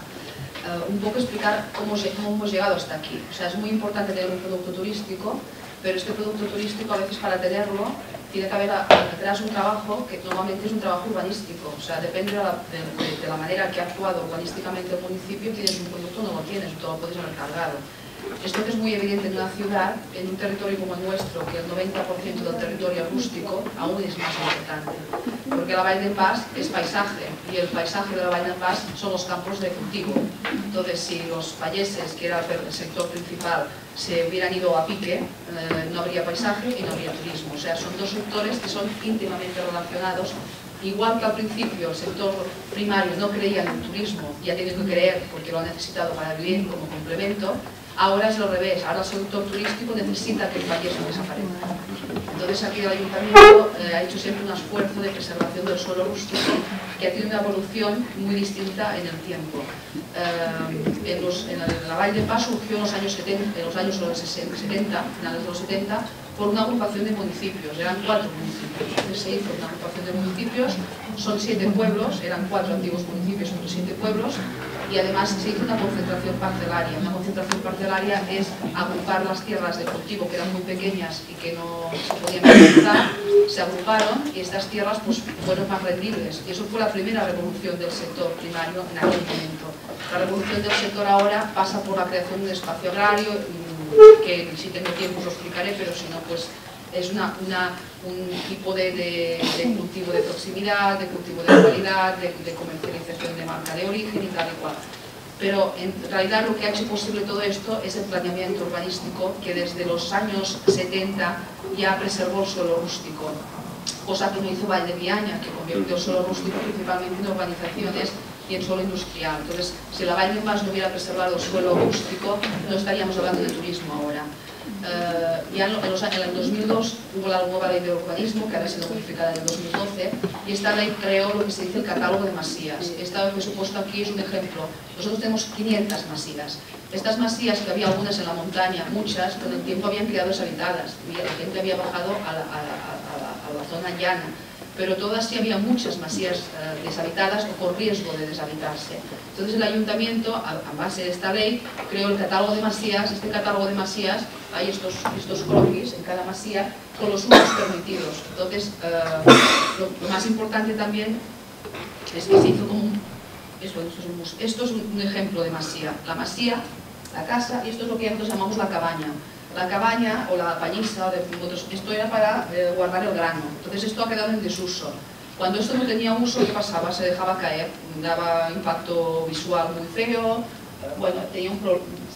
Un poco explicar cómo hemos llegado hasta aquí. O sea, es muy importante tener un producto turístico, pero este producto turístico a veces para tenerlo tiene que haber detrás un trabajo que normalmente es un trabajo urbanístico. O sea, depende de la manera que ha actuado urbanísticamente el municipio, tienes un producto o no lo tienes, todo lo puedes haber cargado. Esto que es muy evidente en una ciudad, en un territorio como el nuestro, que el 90% del territorio es rústico, aún es más importante. Porque la Vall d'en Bas es paisaje, y el paisaje de la Vall d'en Bas son los campos de cultivo. Entonces, si los valleses, que era el sector principal, se hubieran ido a pique, no habría paisaje y no habría turismo. O sea, son dos sectores que son íntimamente relacionados. Igual que al principio el sector primario no creía en el turismo y ha tenido que creer porque lo ha necesitado para vivir como complemento, ahora es lo revés. Ahora el sector turístico necesita que el país no desaparezca. Entonces aquí el ayuntamiento ha hecho siempre un esfuerzo de preservación del suelo rústico que ha tenido una evolución muy distinta en el tiempo. En la Vall d'en Bas surgió en los años 70, finales de los 70, por una agrupación de municipios, eran 4 municipios. Entonces se hizo una agrupación de municipios, son 7 pueblos, eran 4 antiguos municipios, son 7 pueblos, y además se hizo una concentración parcelaria. Una concentración parcelaria es agrupar las tierras de cultivo que eran muy pequeñas y que no se podían utilizar, se agruparon y estas tierras pues, fueron más rendibles. Y eso fue la primera revolución del sector primario en aquel momento. La revolución del sector ahora pasa por la creación de un espacio agrario, que si tengo tiempo os lo explicaré, pero si no, pues es un tipo de cultivo de proximidad, de cultivo de calidad, de comercialización de marca de origen y tal y cual. Pero en realidad lo que ha hecho posible todo esto es el planeamiento urbanístico que desde los años 70 ya preservó el suelo rústico, cosa que no hizo Vall de Bianya, que convirtió el suelo rústico principalmente en urbanizaciones y en suelo industrial. Entonces, si la Vall d'en Bas no hubiera preservado el suelo rústico, no estaríamos hablando de turismo ahora. Ya en el 2002 hubo la nueva ley de urbanismo, que ha sido modificada en el 2012, y esta ley creó lo que se dice el catálogo de masías. Esta que he supuesto aquí es un ejemplo. Nosotros tenemos 500 masías. Estas masías, que había algunas en la montaña, muchas, con el tiempo habían quedado deshabitadas. La gente había bajado a la zona llana. Pero todas sí había muchas masías deshabitadas o con riesgo de deshabitarse. Entonces el ayuntamiento, a base de esta ley, creó el catálogo de masías. Este catálogo de masías, hay estos croquis en cada masía con los usos permitidos. Entonces, lo más importante también es que se hizo como esto es un ejemplo de masía. La masía, la casa, y esto es lo que nosotros llamamos la cabaña. La cabaña o la pañisa, esto era para guardar el grano. Entonces esto ha quedado en desuso. Cuando esto no tenía uso, ¿qué pasaba? Se dejaba caer, daba impacto visual muy feo, bueno, tenía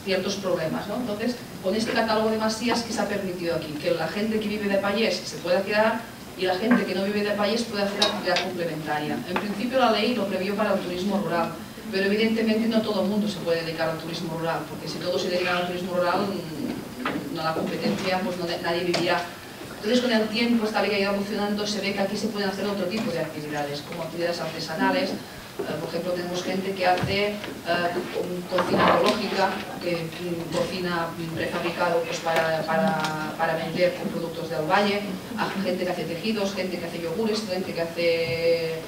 ciertos problemas, ¿no? Entonces, con este catálogo de masías, ¿qué se ha permitido aquí? Que la gente que vive de payés se pueda quedar y la gente que no vive de payés puede hacer actividad complementaria. En principio la ley lo previó para el turismo rural, pero evidentemente no todo el mundo se puede dedicar al turismo rural, porque si todos se dedican al turismo rural, no la competencia, pues nadie vivirá. Entonces con el tiempo esta ley ha ido evolucionando, se ve que aquí se pueden hacer otro tipo de actividades, como actividades artesanales. Por ejemplo, tenemos gente que hace cocina ecológica, que cocina prefabricado pues, para vender con productos del valle, gente que hace tejidos, gente que hace yogures, gente que hace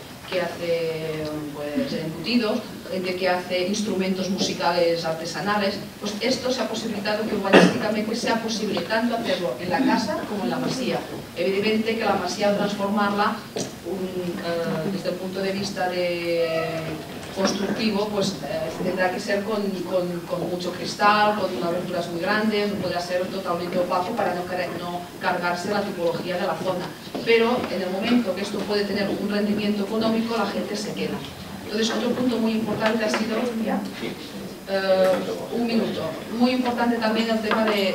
pues, embutidos, gente que hace instrumentos musicales artesanales. Pues esto se ha posibilitado que urbanísticamente sea posible tanto hacerlo en la casa como en la masía. Evidentemente que la masía, transformarla desde el punto de vista constructivo, pues tendrá que ser con mucho cristal, con aberturas muy grandes, no podrá ser totalmente opaco para no cargarse la tipología de la zona. Pero en el momento que esto puede tener un rendimiento económico, la gente se queda. Entonces, otro punto muy importante ha sido, un minuto, muy importante también el tema de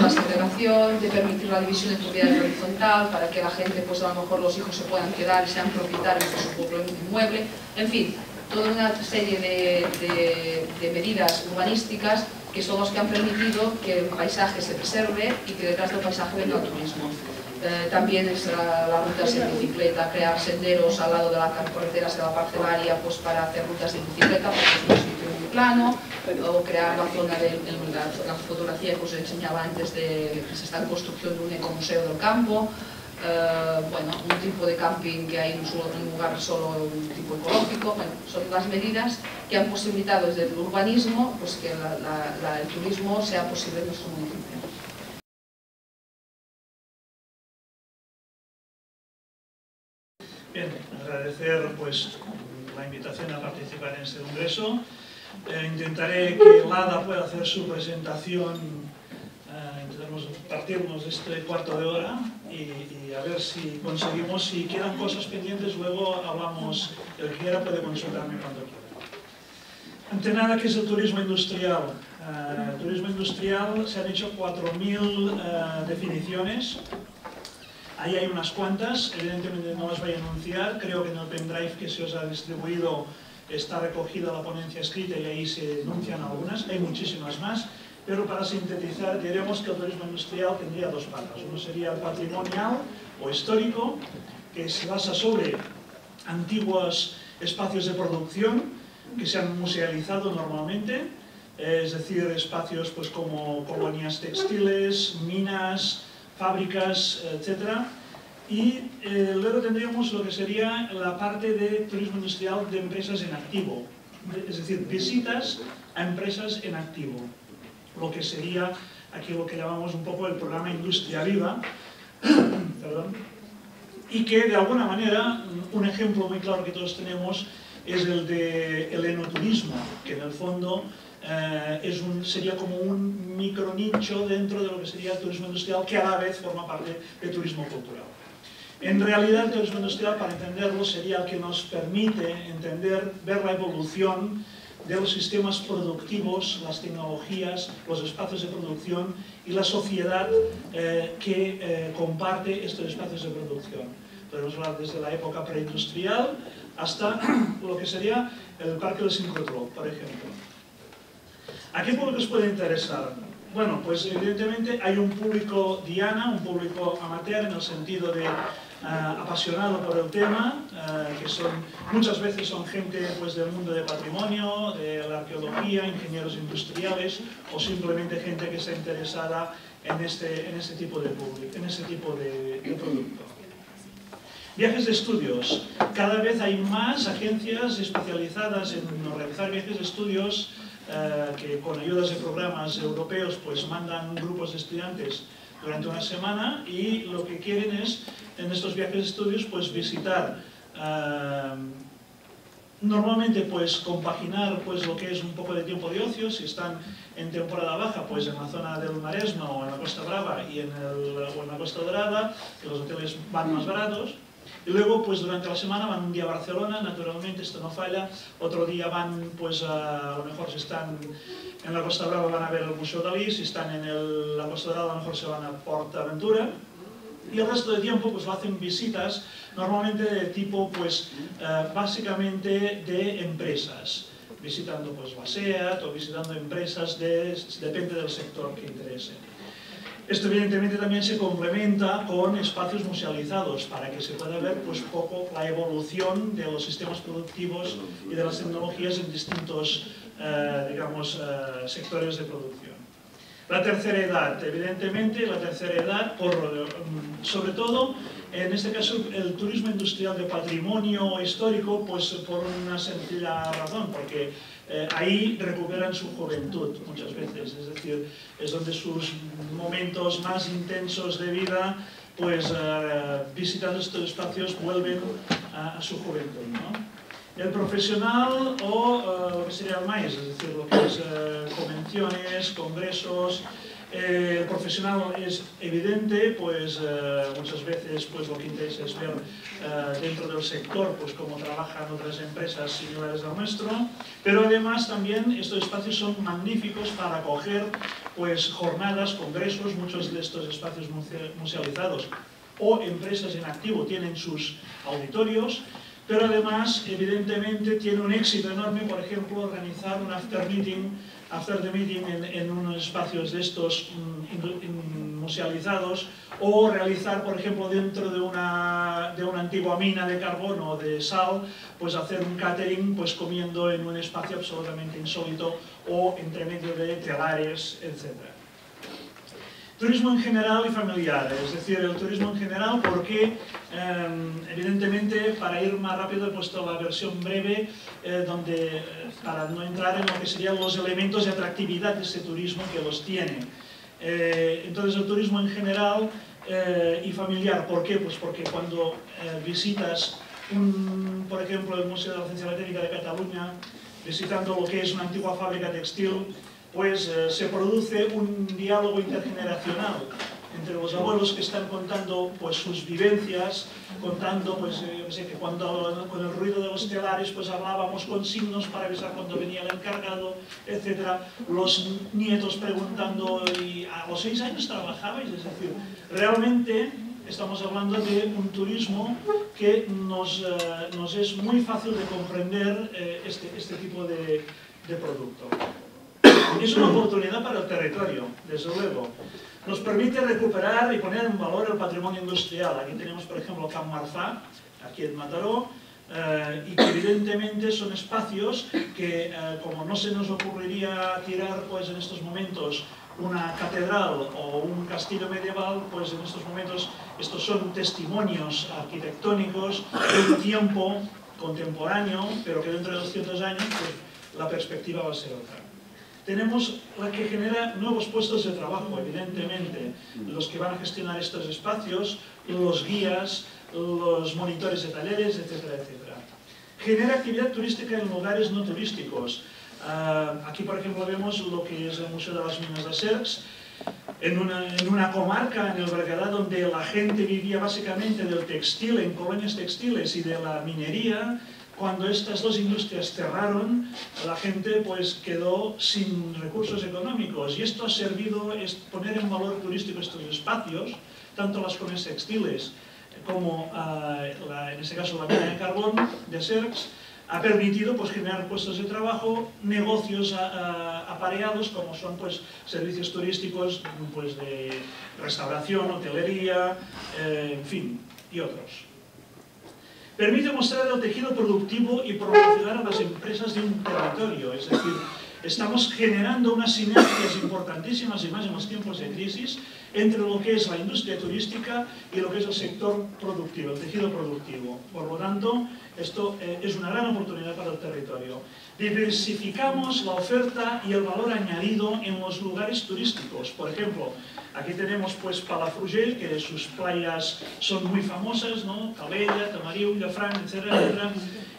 la segregación, de permitir la división de propiedades horizontal, para que la gente, pues a lo mejor los hijos se puedan quedar y sean propietarios de su propio inmueble, en fin, toda una serie de medidas urbanísticas que son los que han permitido que el paisaje se preserve y que detrás del paisaje venga el turismo. También es la rutas en bicicleta, crear senderos al lado de las carreteras de la parcelaria pues para hacer rutas de bicicleta, porque es un sitio muy plano, o crear la zona de la fotografía que os enseñaba antes, de que se está en construcción de un ecomuseo del campo. Bueno, un tipo de camping que hay en un lugar solo un tipo ecológico. Bueno, son las medidas que han posibilitado desde el urbanismo pues que el turismo sea posible en nuestro municipio. Bien, agradecer pues la invitación a participar en este congreso. Intentaré que Lada pueda hacer su presentación, intentaremos partirnos de este cuarto de hora y a ver si conseguimos. Si quedan cosas pendientes, luego hablamos, el que quiera puede consultarme cuando quiera. Ante nada, ¿qué es el turismo industrial? El turismo industrial se han hecho 4.000 definiciones. Ahí hay unas cuantas, evidentemente no las voy a enunciar, creo que en el pendrive que se os ha distribuido está recogida la ponencia escrita y ahí se enuncian algunas, hay muchísimas más, pero para sintetizar diremos que el turismo industrial tendría dos patas. Uno sería el patrimonial o histórico, que se basa sobre antiguos espacios de producción que se han musealizado normalmente, es decir, espacios pues, como colonias textiles, minas, fábricas, etc. Y luego tendríamos lo que sería la parte de turismo industrial de empresas en activo, es decir, visitas a empresas en activo, lo que sería aquí lo que llamamos un poco el programa Industria Viva, perdón, y que de alguna manera, un ejemplo muy claro que todos tenemos es el de el enoturismo, que en el fondo sería como un micronicho dentro de lo que sería el turismo industrial, que a la vez forma parte del turismo cultural. En realidad el turismo industrial, para entenderlo, sería el que nos permite ver la evolución de los sistemas productivos, las tecnologías, los espacios de producción y la sociedad que comparte estos espacios de producción. Podemos hablar desde la época preindustrial hasta lo que sería el parque del sincrotró, por ejemplo. ¿A qué público os puede interesar? Bueno, pues evidentemente hay un público diana, un público amateur en el sentido de apasionado por el tema, que muchas veces son gente pues, del mundo de patrimonio, de la arqueología, ingenieros industriales o simplemente gente que está interesada en este tipo de público, en ese tipo de producto. Viajes de estudios. Cada vez hay más agencias especializadas en organizar viajes de estudios que con ayudas de programas europeos pues mandan grupos de estudiantes durante una semana y lo que quieren es en estos viajes de estudios pues visitar normalmente pues compaginar pues lo que es un poco de tiempo de ocio. Si están en temporada baja pues en la zona del Maresme o en la Costa Brava y en la Costa Dorada, que los hoteles van más baratos. Y luego, pues durante la semana van un día a Barcelona, naturalmente, esto no falla. Otro día van, pues a lo mejor si están en la Costa Brava van a ver el Museo Dalí, si están en la Costa Dorada a lo mejor se van a Port Aventura. Y el resto de tiempo pues lo hacen visitas, normalmente de tipo, pues básicamente de empresas. Visitando pues la SEAT o visitando empresas, depende del sector que interese. Esto evidentemente también se complementa con espacios musealizados para que se pueda ver pues poco la evolución de los sistemas productivos y de las tecnologías en distintos digamos, sectores de producción. La tercera edad, evidentemente la tercera edad, sobre todo en este caso el turismo industrial de patrimonio histórico, pues por una sencilla razón, porque ahí recuperan su juventud muchas veces, es decir, es donde sus momentos más intensos de vida, pues visitando estos espacios vuelven a su juventud, ¿no? El profesional o lo que sería el MAIS, es decir, lo que es convenciones, congresos. El profesional es evidente, pues muchas veces pues, lo que interesa es ver dentro del sector pues, cómo trabajan otras empresas similares al nuestro, pero además también estos espacios son magníficos para acoger pues, jornadas, congresos. Muchos de estos espacios musealizados o empresas en activo tienen sus auditorios. Pero además, evidentemente, tiene un éxito enorme, por ejemplo, organizar un after meeting after the meeting en unos espacios de estos musealizados, o realizar, por ejemplo, dentro de una antigua mina de carbón o de sal, pues hacer un catering pues comiendo en un espacio absolutamente insólito o entre medio de telares, etc. Turismo en general y familiar, es decir, el turismo en general porque, evidentemente, para ir más rápido he puesto la versión breve, para no entrar en lo que serían los elementos de atractividad de ese turismo que los tiene. Entonces, el turismo en general y familiar, ¿por qué? Pues porque cuando visitas, por ejemplo, el Museo de la Ciencia y la Técnica de Cataluña, visitando lo que es una antigua fábrica textil, pues se produce un diálogo intergeneracional entre los abuelos que están contando pues sus vivencias, contando pues que cuando con el ruido de los telares pues hablábamos con signos para avisar cuando venía el encargado, etcétera. Los nietos preguntando, ¿y a los 6 años trabajabais? Es decir, realmente estamos hablando de un turismo que nos es muy fácil de comprender este tipo de producto. Es una oportunidad para el territorio, desde luego. Nos permite recuperar y poner en valor el patrimonio industrial. Aquí tenemos, por ejemplo, Can Marfà, aquí en Mataró, y que evidentemente son espacios que, como no se nos ocurriría tirar pues, en estos momentos una catedral o un castillo medieval, pues en estos momentos estos son testimonios arquitectónicos de un tiempo contemporáneo, pero que dentro de 200 años pues, la perspectiva va a ser otra. Tenemos la que genera nuevos puestos de trabajo, evidentemente, los que van a gestionar estos espacios, los guías, los monitores de talleres, etcétera, etcétera. Genera actividad turística en lugares no turísticos. Aquí, por ejemplo, vemos lo que es el Museo de las Minas de Cercs, en una comarca, en el Berguedà, donde la gente vivía básicamente del textil, en colonias textiles y de la minería. Cuando estas dos industrias cerraron, la gente pues quedó sin recursos económicos y esto ha servido a poner en valor turístico estos espacios, tanto las colonias textiles como en este caso la mina de carbón de Cercs, ha permitido pues, generar puestos de trabajo, negocios apareados como son pues, servicios turísticos pues, de restauración, hotelería, en fin, y otros. Permite mostrar el tejido productivo y promocionar a las empresas de un territorio, es decir, estamos generando unas sinergias importantísimas y más en los tiempos de crisis entre lo que es la industria turística y lo que es el sector productivo, el tejido productivo. Por lo tanto, esto es una gran oportunidad para el territorio. Diversificamos la oferta y el valor añadido en los lugares turísticos. Por ejemplo, aquí tenemos pues Palafrugell, que sus playas son muy famosas, ¿no? Calella, Tamariu, Llafranc, etcétera, etcétera.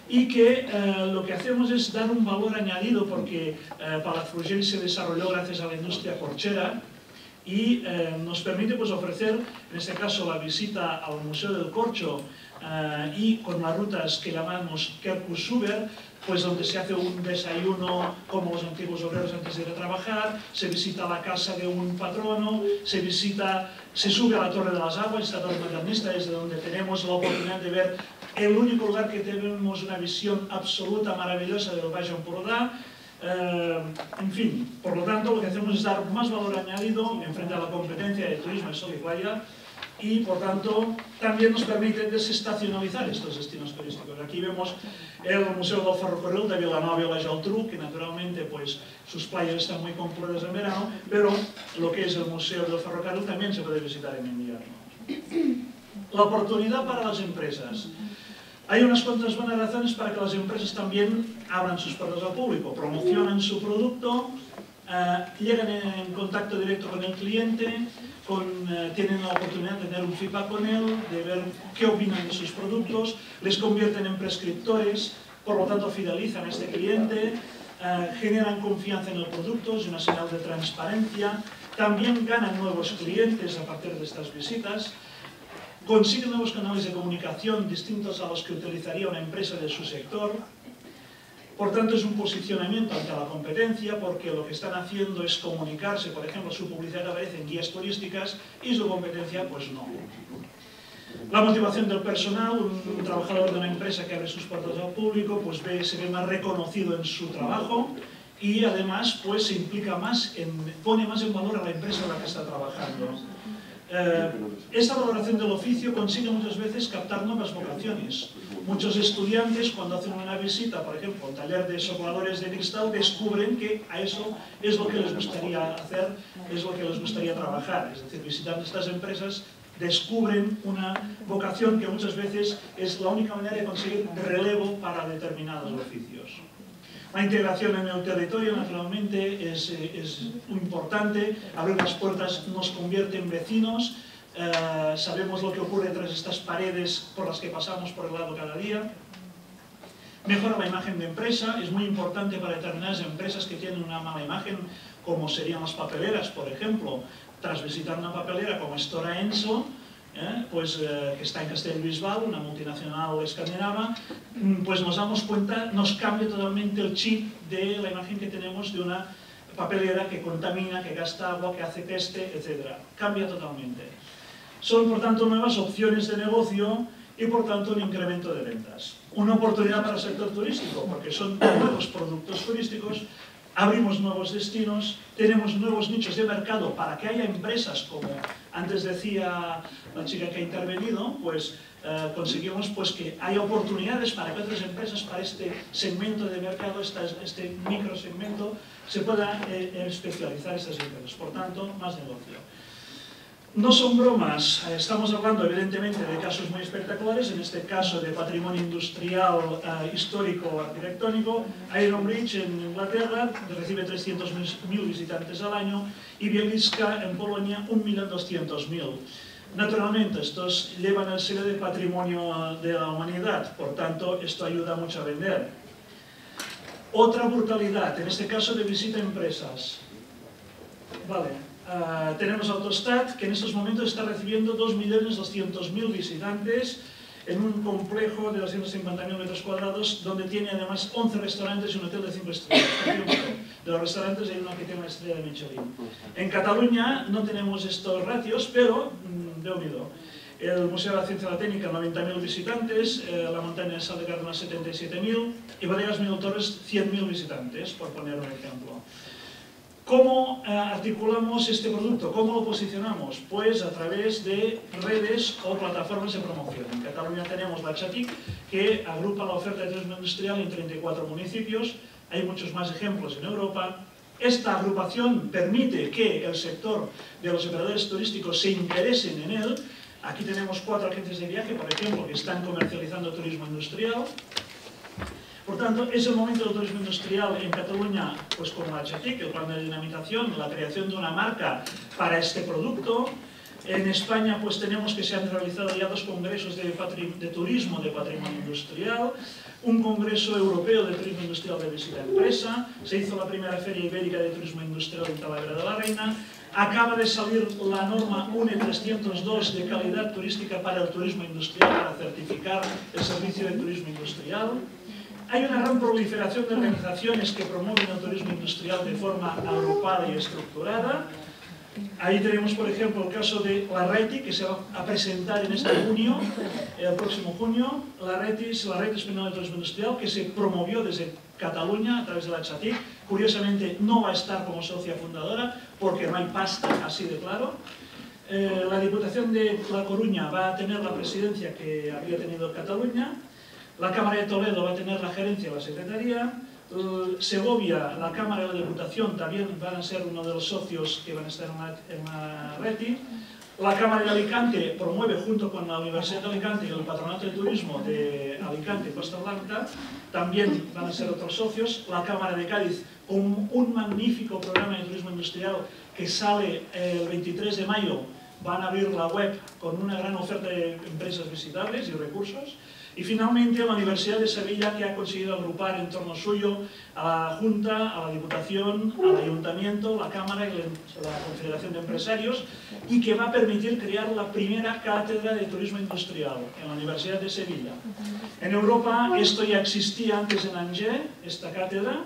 Y que lo que hacemos es dar un valor añadido porque Palafrugell se desarrolló gracias a la industria corchera y nos permite pues, ofrecer, en este caso, la visita al Museo del Corcho y con las rutas que llamamos Kerkus-Suber, pues donde se hace un desayuno como los antiguos obreros antes de ir a trabajar, se visita la casa de un patrono, se sube a la Torre de las Aguas, esta torre modernista, desde donde tenemos la oportunidad de ver el único lugar que tenemos una visión absoluta, maravillosa del Baix Empordà. En fin, por lo tanto, lo que hacemos es dar más valor añadido en frente a la competencia de turismo de sol y playa y, por tanto, también nos permite desestacionalizar estos destinos turísticos. Aquí vemos el Museo del Ferrocarril de Vilanova i la Geltrú, que naturalmente pues, sus playas están muy concurridas en verano, pero lo que es el Museo del Ferrocarril también se puede visitar en invierno. La oportunidad para las empresas. Hay unas cuantas buenas razones para que las empresas también abran sus puertas al público, promocionan su producto, llegan en contacto directo con el cliente, tienen la oportunidad de tener un feedback con él, de ver qué opinan de sus productos, les convierten en prescriptores, por lo tanto fidelizan a este cliente, generan confianza en el producto, es una señal de transparencia, también ganan nuevos clientes a partir de estas visitas, consiguen nuevos canales de comunicación distintos a los que utilizaría una empresa de su sector. Por tanto, es un posicionamiento ante la competencia porque lo que están haciendo es comunicarse, por ejemplo, su publicidad aparece en guías turísticas y su competencia, pues no. La motivación del personal, un trabajador de una empresa que abre sus puertas al público, pues se ve más reconocido en su trabajo y además pues se implica más, pone más en valor a la empresa en la que está trabajando. Esta valoración del oficio consigue muchas veces captar nuevas vocaciones. Muchos estudiantes, cuando hacen una visita, por ejemplo, a un taller de sopladores de cristal, descubren que a eso es lo que les gustaría hacer, es lo que les gustaría trabajar. Es decir, visitando estas empresas descubren una vocación que muchas veces es la única manera de conseguir relevo para determinados oficios. La integración en el territorio, naturalmente, es muy importante. Abrir las puertas nos convierte en vecinos. Sabemos lo que ocurre tras estas paredes por las que pasamos por el lado cada día. Mejora la imagen de empresa. Es muy importante para determinadas empresas que tienen una mala imagen, como serían las papeleras, por ejemplo. Tras visitar una papelera como Stora Enso, que está en Castellbisbal, una multinacional escandinava, pues nos damos cuenta, nos cambia totalmente el chip de la imagen que tenemos de una papelera que contamina, que gasta agua, que hace peste, etc. Cambia totalmente. Son, por tanto, nuevas opciones de negocio y, por tanto, un incremento de ventas. Una oportunidad para el sector turístico, porque son nuevos productos turísticos. Abrimos nuevos destinos, tenemos nuevos nichos de mercado para que haya empresas, como antes decía la chica que ha intervenido, pues conseguimos pues, que haya oportunidades para que otras empresas, para este segmento de mercado, este microsegmento, se puedan especializar estas empresas. Por tanto, más negocio. No son bromas, estamos hablando evidentemente de casos muy espectaculares, en este caso de patrimonio industrial, histórico, arquitectónico. Ironbridge en Inglaterra recibe 300.000 visitantes al año y Bieliska en Polonia 1.200.000. Naturalmente, estos llevan el sello de patrimonio de la humanidad, por tanto, esto ayuda mucho a vender. Otra brutalidad, en este caso de visita a empresas. Vale. Tenemos Autostat, que en estos momentos está recibiendo 2.200.000 visitantes en un complejo de 250.000 metros cuadrados, donde tiene además 11 restaurantes y un hotel de 5 estrellas. De los restaurantes hay uno que tiene una estrella de Michelin. En Cataluña no tenemos estos ratios, pero Déu-n'hi-do. El Museo de la Ciencia y la Técnica, 90.000 visitantes, la montaña de Sal de Cárdenas, 77.000, y Bodegas Mil Torres, 100.000 visitantes, por poner un ejemplo. ¿Cómo articulamos este producto? ¿Cómo lo posicionamos? Pues a través de redes o plataformas de promoción. En Cataluña tenemos la Chatic, que agrupa la oferta de turismo industrial en 34 municipios. Hay muchos más ejemplos en Europa. Esta agrupación permite que el sector de los operadores turísticos se interesen en él. Aquí tenemos 4 agencias de viaje, por ejemplo, que están comercializando turismo industrial. Por tanto, es el momento del turismo industrial en Cataluña, pues con la Chatic, el plan de dinamización, la creación de una marca para este producto. En España, pues tenemos que se han realizado ya 2 congresos de turismo de patrimonio industrial, un congreso europeo de turismo industrial de visita a empresa, se hizo la primera feria ibérica de turismo industrial en Talavera de la Reina, acaba de salir la norma UNE 302 de calidad turística para el turismo industrial, para certificar el servicio de turismo industrial. Hay una gran proliferación de organizaciones que promueven el turismo industrial de forma agrupada y estructurada. Ahí tenemos, por ejemplo, el caso de la RETI, que se va a presentar en este junio, el próximo junio. La RETI Española de Turismo Industrial, que se promovió desde Cataluña a través de la Chatic. Curiosamente, no va a estar como socia fundadora, porque no hay pasta, así de claro. La Diputación de La Coruña va a tener la presidencia que había tenido Cataluña. La Cámara de Toledo va a tener la gerencia y la secretaría. Segovia, la Cámara y la Diputación también van a ser uno de los socios que van a estar en la RETI. La Cámara de Alicante promueve junto con la Universidad de Alicante y el Patronato de Turismo de Alicante y Costa Blanca, también van a ser otros socios. La Cámara de Cádiz con un magnífico programa de turismo industrial que sale el 23 de mayo, van a abrir la web con una gran oferta de empresas visitables y recursos. Y finalmente la Universidad de Sevilla, que ha conseguido agrupar en torno suyo a la Junta, a la Diputación, al Ayuntamiento, la Cámara y la Confederación de Empresarios, y que va a permitir crear la primera cátedra de turismo industrial en la Universidad de Sevilla. En Europa esto ya existía antes en Angers, esta cátedra.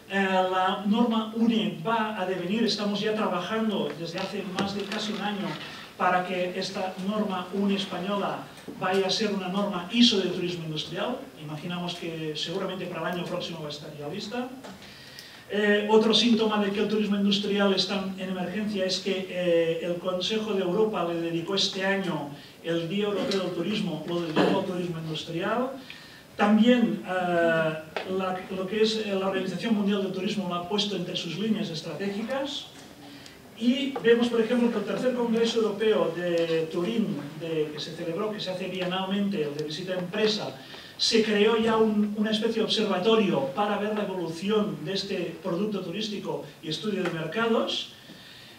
La norma UNE va a devenir, estamos ya trabajando desde hace más de casi un año para que esta norma UNE española vaya a ser una norma ISO de turismo industrial. Imaginamos que seguramente para el año próximo va a estar ya lista. Otro síntoma de que el turismo industrial está en emergencia es que el Consejo de Europa le dedicó este año el Día Europeo del Turismo, lo dedicó al turismo industrial. También lo que es la Organización Mundial del Turismo lo ha puesto entre sus líneas estratégicas. Y vemos, por ejemplo, que el tercer Congreso Europeo de Turín, que se celebró, que se hace bienalmente, el de visita empresa, se creó ya una especie de observatorio para ver la evolución de este producto turístico y estudio de mercados.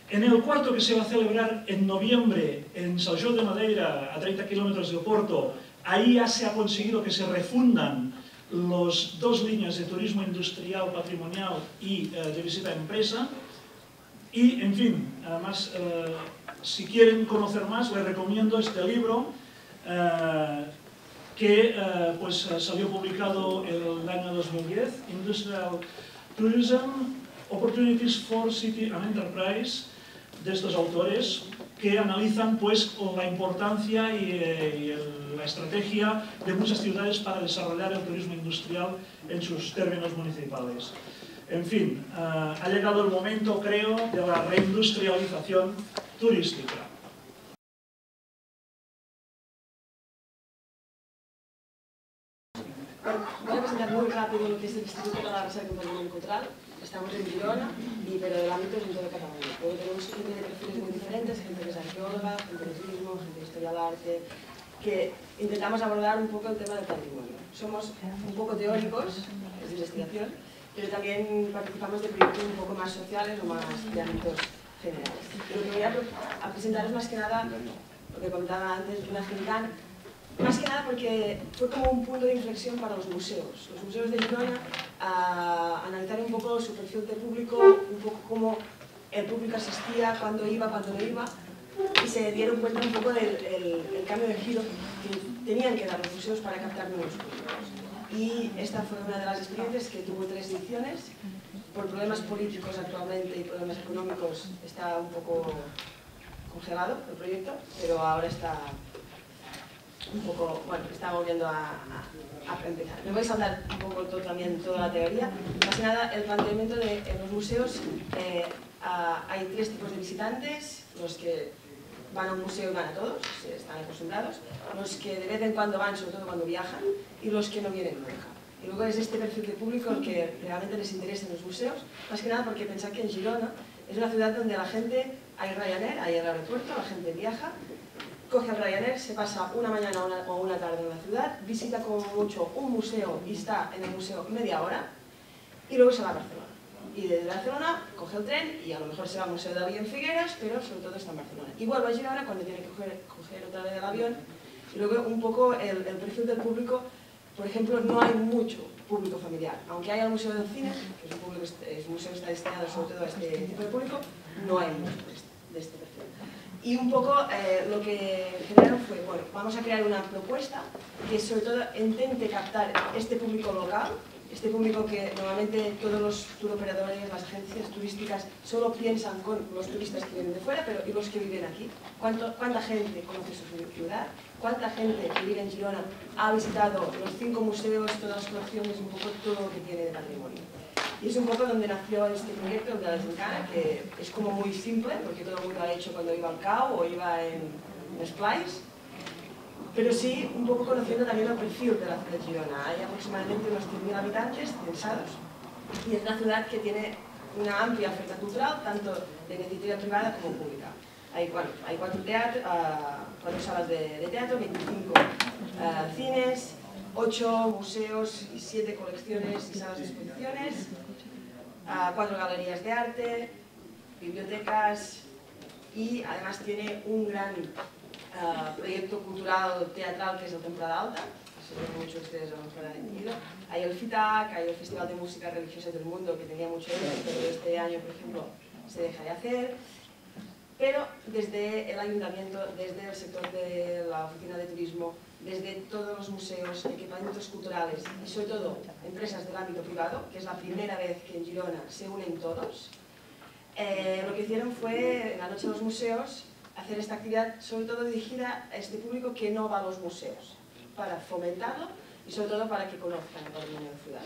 En el cuarto, que se va a celebrar en noviembre en São João de Madeira, a 30 kilómetros de Oporto, ahí ya se ha conseguido que se refundan las dos líneas de turismo industrial, patrimonial y de visita empresa. Y, en fin, además, si quieren conocer más, les recomiendo este libro que pues, salió publicado el año 2010, Industrial Tourism, Opportunities for City and Enterprise, de estos autores, que analizan pues, la importancia y la estrategia de muchas ciudades para desarrollar el turismo industrial en sus términos municipales. En fin, ha llegado el momento, creo, de la reindustrialización turística. Voy a presentar muy rápido lo que es el Instituto de la Reserva y Patrimonio Cultural. Estamos en Girona, pero el ámbito es en toda Cataluña. Luego tenemos gente de perfiles muy diferentes, gente que es arqueóloga, gente de turismo, gente de historia del arte, que intentamos abordar un poco el tema del patrimonio. Somos un poco teóricos, es de investigación, pero también participamos de proyectos un poco más sociales o más de ámbitos generales. Lo que voy a presentar es más que nada, lo que comentaba antes, una Gintán, más que nada porque fue como un punto de inflexión para los museos. Los museos de Girona analizaron un poco su perfil de público, un poco cómo el público asistía, cuándo iba, cuándo no iba, y se dieron cuenta un poco del cambio de giro que tenían que dar los museos para captar nuevos públicos. Y esta fue una de las experiencias que tuvo 3 ediciones. Por problemas políticos actualmente y problemas económicos está un poco congelado el proyecto, pero ahora está un poco, bueno, está volviendo a empezar. Me voy a saltar un poco también toda la teoría. Más que nada, el planteamiento de en los museos hay 3 tipos de visitantes: los que van a un museo y van a todos, están acostumbrados, los que de vez en cuando van, sobre todo cuando viajan, y los que no vienen nunca. Y luego es este perfil de público el que realmente les interesa en los museos, más que nada porque pensad que en Girona es una ciudad donde la gente, hay Ryanair, hay el aeropuerto, la gente viaja, coge el Ryanair, se pasa una mañana o una tarde en la ciudad, visita como mucho un museo y está en el museo media hora, y luego se va a Barcelona. Y desde Barcelona coge el tren y a lo mejor se va al Museo de Dalí en Figueras, pero sobre todo está en Barcelona. Y vuelve a Girona cuando tiene que coger otra vez el avión. Y luego un poco el perfil del público, por ejemplo, no hay mucho público familiar. Aunque haya el Museo del Cine, que es un museo que está destinado sobre todo a este tipo de público, no hay mucho de este perfil. Y un poco lo que generaron fue, bueno, vamos a crear una propuesta que sobre todo intente captar este público local, este público que normalmente todos los turoperadores, las agencias turísticas solo piensan con los turistas que vienen de fuera, pero ¿y los que viven aquí? ¿Cuánta gente conoce su ciudad? ¿Cuánta gente que vive en Girona ha visitado los 5 museos, todas las colecciones, un poco todo lo que tiene de patrimonio? Y es un poco donde nació este proyecto de la Gincana, que es como muy simple, porque todo el mundo lo ha hecho cuando iba al CAO o iba en Splice, pero sí un poco conociendo también el perfil de la ciudad de Girona. Hay aproximadamente unos 100.000 habitantes censados y es una ciudad que tiene una amplia oferta cultural, tanto de iniciativa privada como pública. Hay 4 salas de teatro, 25 cines, 8 museos y 7 colecciones y salas de exposiciones, 4 galerías de arte, bibliotecas y además tiene un gran proyecto cultural teatral que es el Temporada Alta, que muchos de ustedes a lo mejor han ido. Hay el FITAC, hay el Festival de Música Religiosa del Mundo, que tenía mucho éxito, pero este año, por ejemplo, se deja de hacer. Pero desde el ayuntamiento, desde el sector de la oficina de turismo, desde todos los museos, equipamientos culturales y sobre todo empresas del ámbito privado, que es la primera vez que en Girona se unen todos, lo que hicieron fue, en la Noche de los Museos, hacer esta actividad sobre todo dirigida a este público que no va a los museos, para fomentarlo y sobre todo para que conozcan el patrimonio de la ciudad.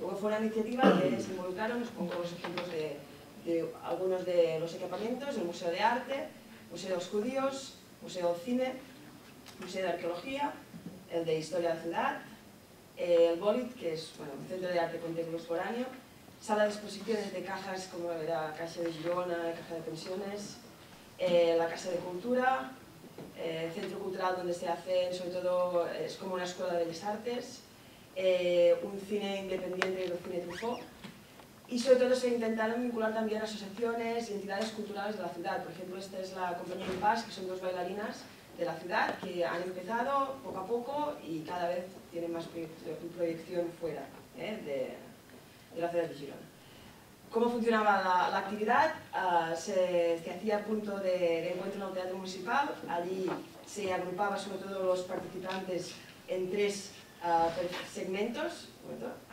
Luego fue una iniciativa que se involucraron, os pongo los ejemplos de algunos de los equipamientos, el Museo de Arte, Museo de los Judíos, Museo del Cine, Museo de Arqueología, el de Historia de la Ciudad, el Bolit, que es un centro de arte contemporáneo, sala de exposiciones de cajas como la Caixa de Girona, la Caja de Pensiones, la Casa de Cultura, centro cultural donde se hace, sobre todo, es como una escuela de bellas artes, un cine independiente, el cine Truffaut, y sobre todo se intentaron vincular también asociaciones y entidades culturales de la ciudad. Por ejemplo, esta es la compañía Impas, que son 2 bailarinas de la ciudad que han empezado poco a poco y cada vez tienen más proyección fuera de la ciudad de Girona. ¿Cómo funcionaba la actividad? Se hacía a punto de encuentro en el Teatro Municipal. Allí se agrupaba sobre todo los participantes en 3 segmentos,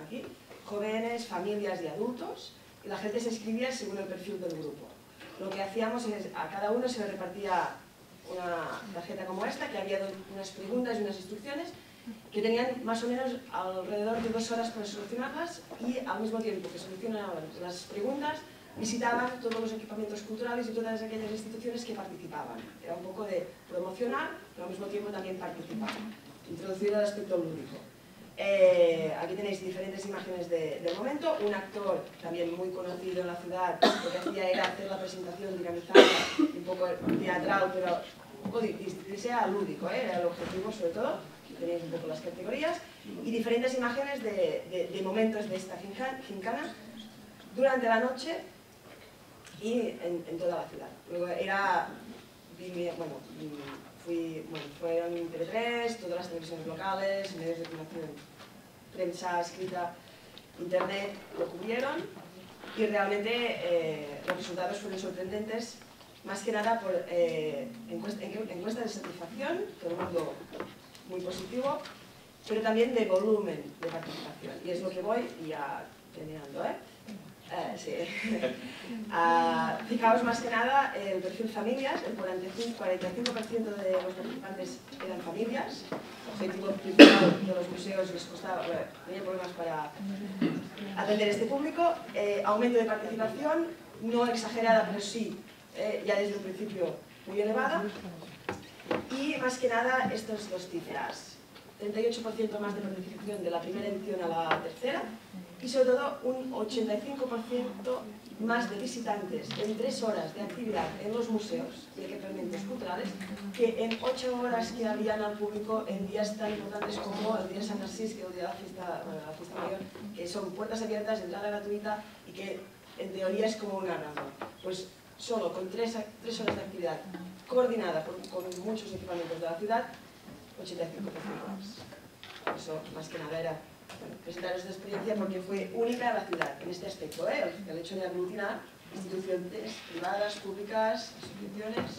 aquí, jóvenes, familias y adultos, y la gente se inscribía según el perfil del grupo. Lo que hacíamos es, a cada uno se le repartía una tarjeta como esta, que había unas preguntas y unas instrucciones, que tenían más o menos alrededor de 2 horas para solucionarlas, y al mismo tiempo que solucionaban las preguntas, visitaban todos los equipamientos culturales y todas aquellas instituciones que participaban. Era un poco de promocionar, pero al mismo tiempo también participar, introducir el aspecto lúdico. Aquí tenéis diferentes imágenes del momento. Un actor también muy conocido en la ciudad, lo que hacía era hacer la presentación dinamizada, un poco teatral, pero un poco que sea lúdico, era el objetivo sobre todo. Tenéis un poco las categorías y diferentes imágenes de momentos de esta gincana durante la noche y en toda la ciudad. Luego fueron TV3, todas las televisiones locales, medios de comunicación, prensa escrita, internet, lo cubrieron, y realmente los resultados fueron sorprendentes, más que nada por encuesta de satisfacción, todo el mundo muy positivo, pero también de volumen de participación, y es lo que voy ya terminando, sí. Fijaos más que nada el perfil familias, el 45% de los participantes eran familias. El objetivo principal de los museos les costaba, tenía problemas para atender este público. Aumento de participación, no exagerada, pero sí, ya desde un principio muy elevada. Y más que nada estas 2 cifras, 38% más de participación de la primera edición a la tercera, y sobre todo un 85% más de visitantes en 3 horas de actividad en los museos y equipamientos culturales que en 8 horas que habían al público en días tan importantes como el día de San Narcís, que es el día de la fiesta mayor, que son puertas abiertas, entrada gratuita y que en teoría es como una rama. Pues solo con 3 horas de actividad coordinada con muchos equipamientos de la ciudad, 85% más. Eso más que nada era presentaros esta experiencia porque fue única en la ciudad en este aspecto, el hecho de aglutinar instituciones privadas, públicas, asociaciones.